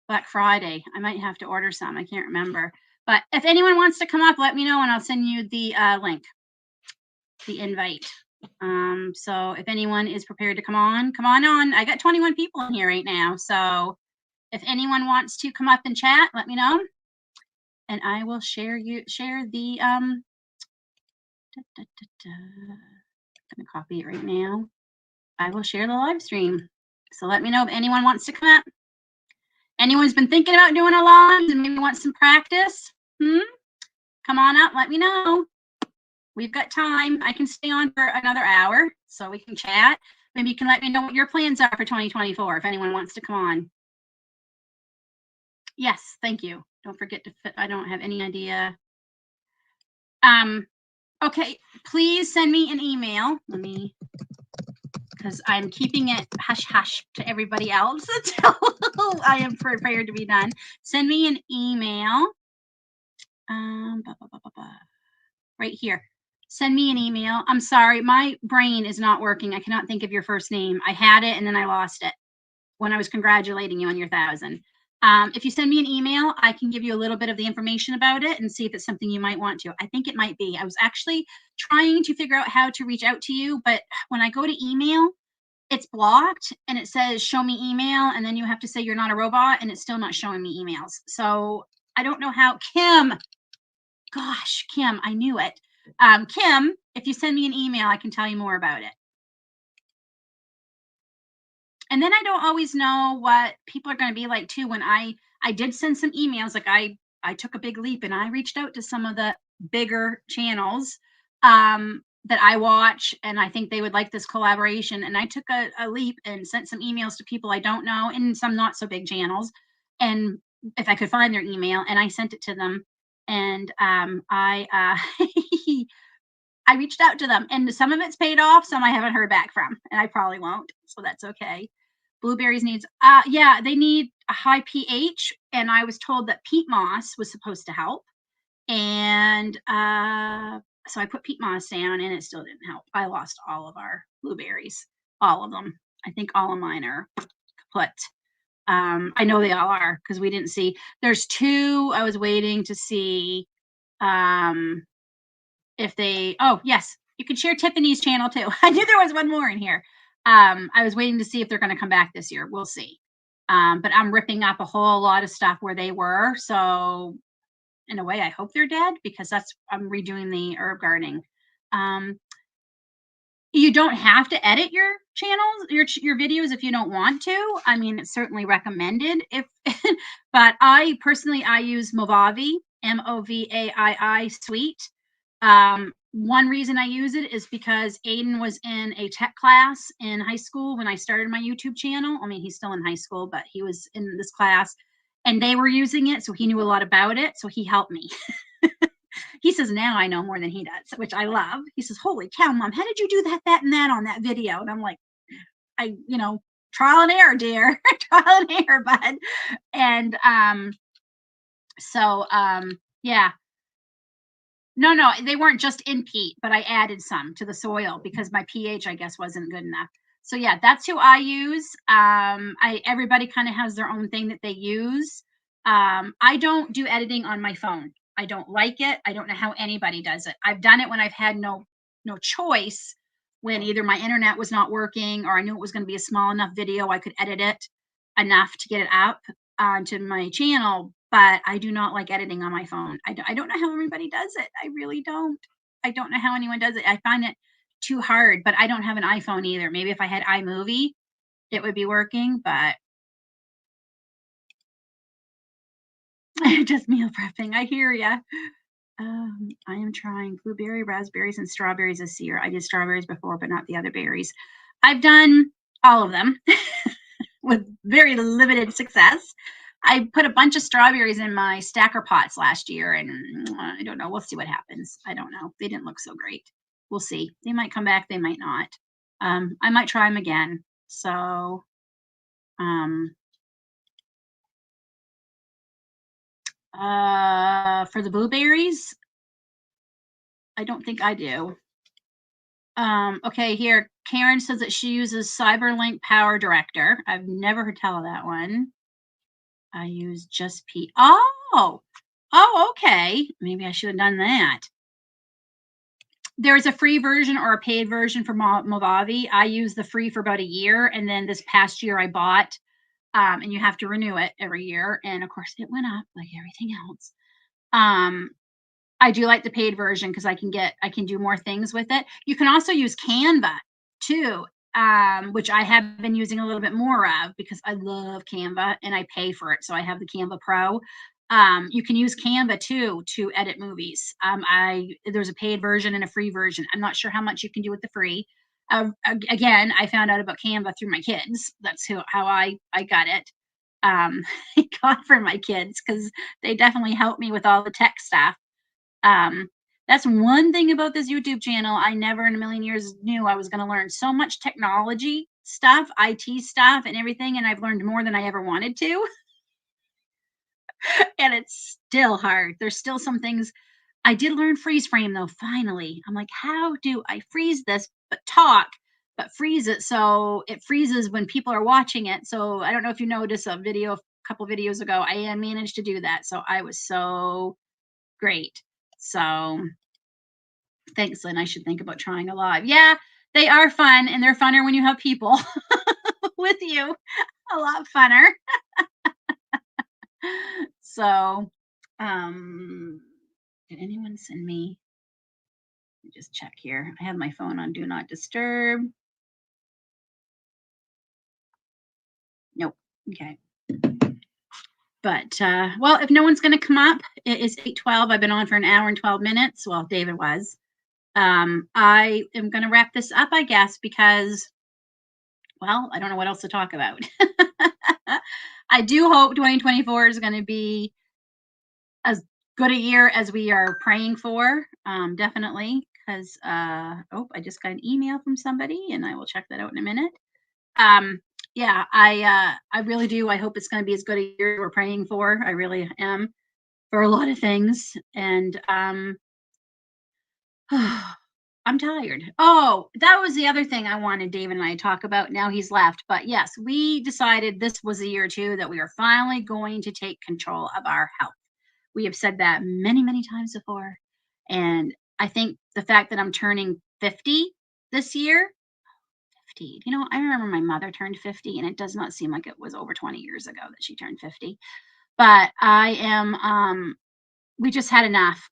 Black Friday. I might have to order some. I can't remember. But if anyone wants to come up, let me know and I'll send you the link, the invite. So if anyone is prepared to come on on. I got 21 people in here right now. So if anyone wants to come up and chat, let me know. And I will share the I'm gonna copy it right now. I will share the live stream. So let me know if anyone wants to come up. Anyone's been thinking about doing a live and maybe want some practice? Come on up, let me know. We've got time. I can stay on for another hour so we can chat. Maybe you can let me know what your plans are for 2024 if anyone wants to come on. Yes, thank you. Don't forget to fit. I don't have any idea. Okay, please send me an email. Because I'm keeping it hush hush to everybody else until I am prepared to be done. Send me an email. Right here. Send me an email. I'm sorry, my brain is not working. I cannot think of your first name. I had it and then I lost it when I was congratulating you on your 1,000. If you send me an email, I can give you a little bit of the information about it and see if it's something you might want to. I think it might be. I was actually trying to figure out how to reach out to you, but when I go to email, it's blocked and it says show me email, and then you have to say you're not a robot, and it's still not showing me emails. So I don't know how. Kim, gosh, Kim, I knew it. Kim, if you send me an email, I can tell you more about it. And then I don't always know what people are going to be like too. When I did send some emails, like I took a big leap and I reached out to some of the bigger channels that I watch, and I think they would like this collaboration. And I took a leap and sent some emails to people I don't know and some not so big channels. And if I could find their email, and I sent it to them, and I I reached out to them, and some of it's paid off, some I haven't heard back from, and I probably won't, so that's okay. Blueberries needs, yeah, they need a high pH, and I was told that peat moss was supposed to help, and so I put peat moss down, and it still didn't help. I lost all of our blueberries, all of them. I think all of mine are kaput. I know they all are because we didn't see. There's 2 I was waiting to see if they, oh yes, you can share Tiffany's channel too. I knew there was one more in here. I was waiting to see if they're going to come back this year. We'll see. But I'm ripping up a whole lot of stuff where they were. So in a way, I hope they're dead because I'm redoing the herb gardening. You don't have to edit your channels, your videos if you don't want to. I mean, it's certainly recommended but I personally use Movavi, Movaii suite. One reason I use it is because Aiden was in a tech class in high school when I started my YouTube channel. I mean, he's still in high school, but he was in this class and they were using it. So he knew a lot about it. So he helped me. He says, now I know more than he does, which I love. He says, holy cow, Mom, how did you do that, and that on that video? And I'm like, trial and error, dear. Trial and error, bud. And yeah. No, they weren't just in peat, but I added some to the soil because my pH, I guess, wasn't good enough. So yeah, that's who I use. Everybody kind of has their own thing that they use. I don't do editing on my phone. I don't like it. I don't know how anybody does it. I've done it when I've had no choice, when either my internet was not working or I knew it was going to be a small enough video I could edit it enough to get it up onto my channel. But I do not like editing on my phone. I don't know how everybody does it. I really don't. I don't know how anyone does it. I find it too hard, but I don't have an iPhone either. Maybe if I had iMovie, it would be working, but Just meal prepping. I hear ya. I am trying blueberry, raspberries, and strawberries this year. I did strawberries before, but not the other berries. I've done all of them with very limited success. I put a bunch of strawberries in my stacker pots last year, and I don't know. We'll see what happens. I don't know. They didn't look so great. We'll see. They might come back. They might not. I might try them again. So, for the blueberries, I don't think I do. Okay, here, Karen says that she uses CyberLink Power Director. I've never heard tell of that one. I use Just P. Oh, okay. Maybe I should have done that. There's a free version or a paid version for Movavi. I used the free for about a year, and then this past year I bought, and you have to renew it every year. And of course, it went up like everything else. I do like the paid version because I can do more things with it. You can also use Canva too, which I have been using a little bit more of because I love Canva and I pay for it. So I have the Canva Pro. You can use Canva too to edit movies. There's a paid version and a free version. I'm not sure how much you can do with the free. Again, I found out about Canva through my kids. That's how I got it. I got for my kids because they definitely helped me with all the tech stuff. That's one thing about this YouTube channel. I never in a million years knew I was going to learn so much technology stuff, IT stuff, and everything. And I've learned more than I ever wanted to. And it's still hard. There's still some things. I did learn freeze frame though, finally. I'm like, how do I freeze this, but talk, but freeze it so it freezes when people are watching it? So I don't know if you noticed a couple videos ago, I managed to do that. So I was so great. So thanks, Lynn. I should think about trying a live. Yeah, they are fun, and they're funner when you have people with you. A lot funner. So, did anyone send me? Let me just check here. I have my phone on Do Not Disturb. Nope. Okay. But, well, if no one's going to come up, it is 8:12. I've been on for an hour and 12 minutes. Well, David was. I am going to wrap this up, I guess, because, well, I don't know what else to talk about. I do hope 2024 is going to be as good a year as we are praying for. Definitely, because, oh, I just got an email from somebody, and I will check that out in a minute. Yeah, I really do. I hope it's going to be as good a year we're praying for. I really am, for a lot of things. And I'm tired. Oh, that was the other thing I wanted David and I to talk about. Now he's left. But yes, we decided this was a year too that we are finally going to take control of our health. We have said that many, many times before. And I think the fact that I'm turning 50 this year, 50, I remember my mother turned 50, and it does not seem like it was over 20 years ago that she turned 50. But we just had enough.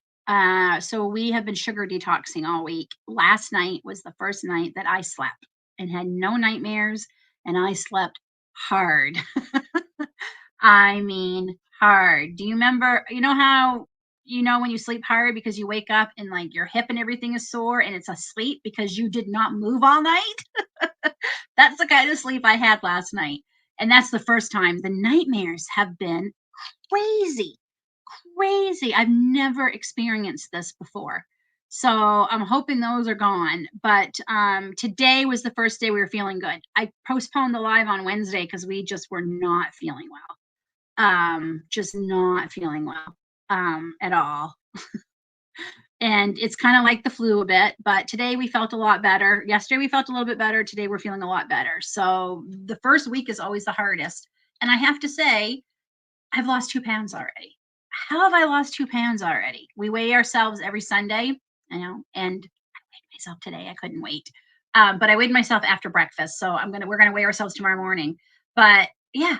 So we have been sugar detoxing all week. Last night was the first night that I slept and had no nightmares, and I slept hard. I mean, hard. Do you remember, how, when you sleep hard because you wake up and like your hip and everything is sore and it's asleep because you did not move all night? That's the kind of sleep I had last night. And that's the first time. The nightmares have been crazy. I've never experienced this before. So I'm hoping those are gone. But today was the first day we were feeling good. I postponed the live on Wednesday because we just were not feeling well. Just not feeling well at all. And it's kind of like the flu a bit, but today we felt a lot better. Yesterday we felt a little bit better. Today we're feeling a lot better. So the first week is always the hardest. And I have to say, I've lost 2 pounds already. How have I lost 2 pounds already? We weigh ourselves every Sunday, and I weighed myself today. I couldn't wait. But I weighed myself after breakfast. So we're going to weigh ourselves tomorrow morning. But yeah,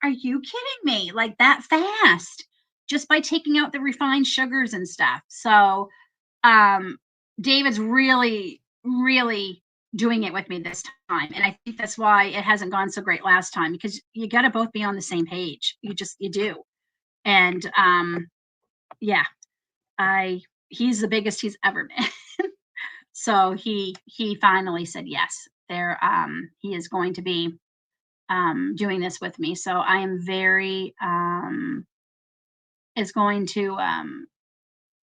are you kidding me? Like that fast, just by taking out the refined sugars and stuff. So, David's really, really doing it with me this time. And I think that's why it hasn't gone so great last time, because you got to both be on the same page. You do. And yeah, he's the biggest he's ever been. So he finally said yes. He is going to be doing this with me. So I am very is going to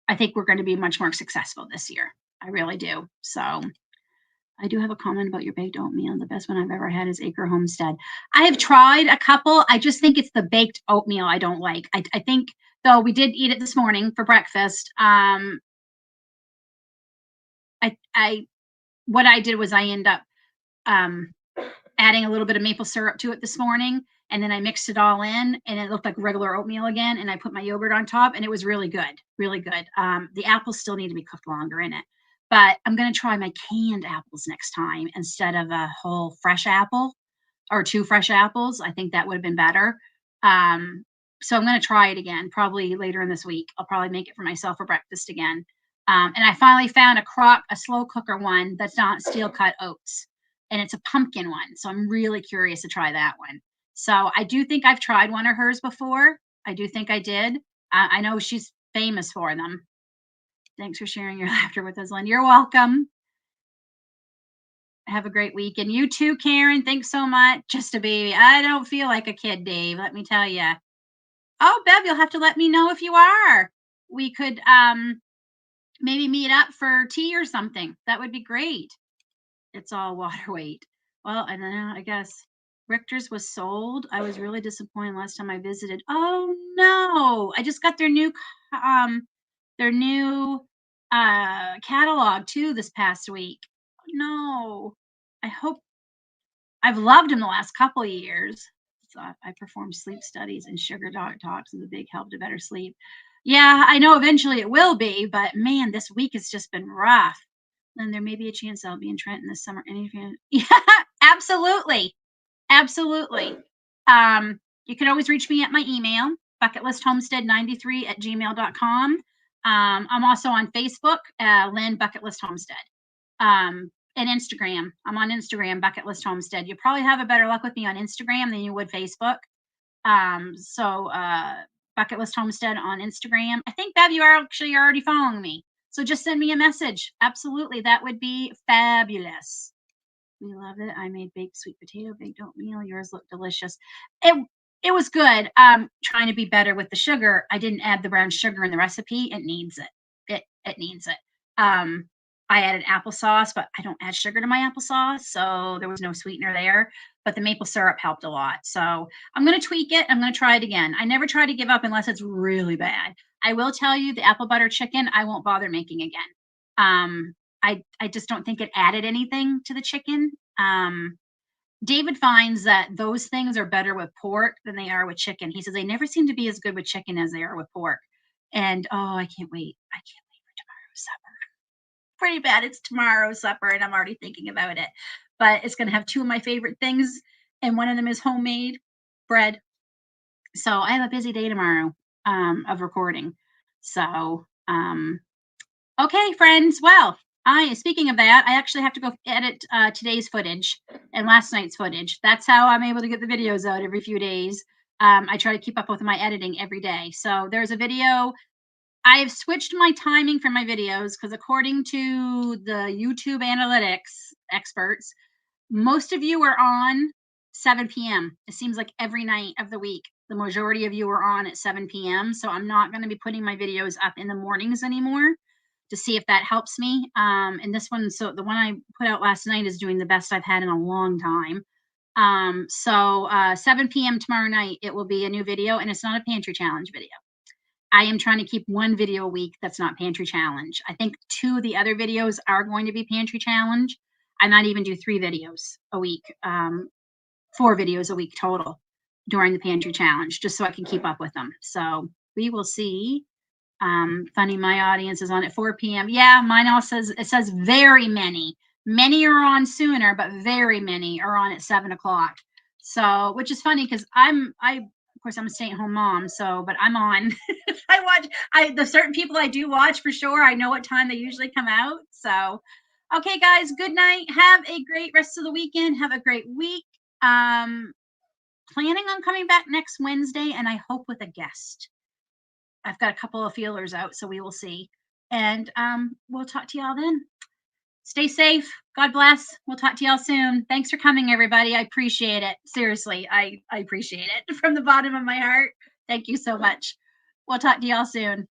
I think we're going to be much more successful this year. I really do. So I do have a comment about your baked oatmeal. The best one I've ever had is Acre Homestead. I have tried a couple. I just think it's the baked oatmeal I don't like. I think, though, we did eat it this morning for breakfast. What I did was I end up adding a little bit of maple syrup to it this morning, and then I mixed it all in, and it looked like regular oatmeal again. And I put my yogurt on top, and it was really good, really good. The apples still need to be cooked longer in it, but I'm gonna try my canned apples next time instead of a whole fresh apple or 2 fresh apples. I think that would have been better. So I'm gonna try it again, probably later in this week. I'll probably make it for myself for breakfast again. And I finally found a slow cooker one that's not steel cut oats, and it's a pumpkin one. So I'm really curious to try that one. So I do think I've tried one of hers before. I do think I did. I know she's famous for them. Thanks for sharing your laughter with us, Lynn. You're welcome. Have a great week. And you too, Karen. Thanks so much. Just a baby. I don't feel like a kid, Dave. Let me tell you. Oh, Bev, you'll have to let me know if you are. We could maybe meet up for tea or something. That would be great. It's all water weight. Well, and then I guess Richter's was sold. I was really disappointed last time I visited. Oh no. I just got their new catalog too this past week. No. I hope I've loved them the last couple of years. So I perform sleep studies, and sugar talks is a big help to better sleep. Yeah, I know eventually it will be, but man, this week has just been rough. Then there may be a chance I'll be in Trenton this summer. Yeah, absolutely. Absolutely. You can always reach me at my email, bucketlist93@gmail.com. I'm also on Facebook, Lynn Bucket List Homestead. And Instagram. I'm on Instagram, Bucket List Homestead. You'll probably have a better luck with me on Instagram than you would Facebook. Bucket List Homestead on Instagram. I think, Bev, you are actually already following me. So just send me a message. Absolutely. That would be fabulous. We love it. I made baked sweet potato, baked oatmeal. Yours looked delicious. It was good. Trying to be better with the sugar. I didn't add the brown sugar in the recipe. It needs it. It needs it. I added applesauce, but I don't add sugar to my applesauce, so there was no sweetener there. But the maple syrup helped a lot. So I'm going to tweak it. I'm going to try it again. I never try to give up unless it's really bad. I will tell you the apple butter chicken, I won't bother making again. I just don't think it added anything to the chicken. David finds that those things are better with pork than they are with chicken. He says they never seem to be as good with chicken as they are with pork. And oh, I can't wait. I can't wait for tomorrow's supper. Pretty bad. It's tomorrow's supper, and I'm already thinking about it. But it's going to have 2 of my favorite things, and one of them is homemade bread. So I have a busy day tomorrow of recording. So, okay, friends. Well, speaking of that, I actually have to go edit today's footage and last night's footage. That's how I'm able to get the videos out every few days. I try to keep up with my editing every day. So there's a video. I've switched my timing for my videos because according to the YouTube analytics experts, most of you are on 7 p.m. It seems like every night of the week, the majority of you are on at 7 p.m. So I'm not going to be putting my videos up in the mornings anymore to see if that helps me. And this one, so the one I put out last night is doing the best I've had in a long time. 7 p.m. tomorrow night, it will be a new video, and it's not a pantry challenge video. I am trying to keep 1 video a week that's not pantry challenge. I think 2 of the other videos are going to be pantry challenge. I might even do 3 videos a week, 4 videos a week total during the pantry challenge, just so I can keep up with them. So we will see. Funny, my audience is on at 4 p.m. Yeah, mine also says, it says very many. Many are on sooner, but very many are on at 7 o'clock. So, which is funny because of course, I'm a stay-at-home mom, so, but I'm on. The certain people I do watch for sure. I know what time they usually come out. So, okay, guys, good night. Have a great rest of the weekend. Have a great week. Planning on coming back next Wednesday, and I hope with a guest. I've got a couple of feelers out, so we will see. And we'll talk to y'all then. Stay safe. God bless. We'll talk to y'all soon. Thanks for coming, everybody. I appreciate it. Seriously, I appreciate it from the bottom of my heart. Thank you so much. We'll talk to y'all soon.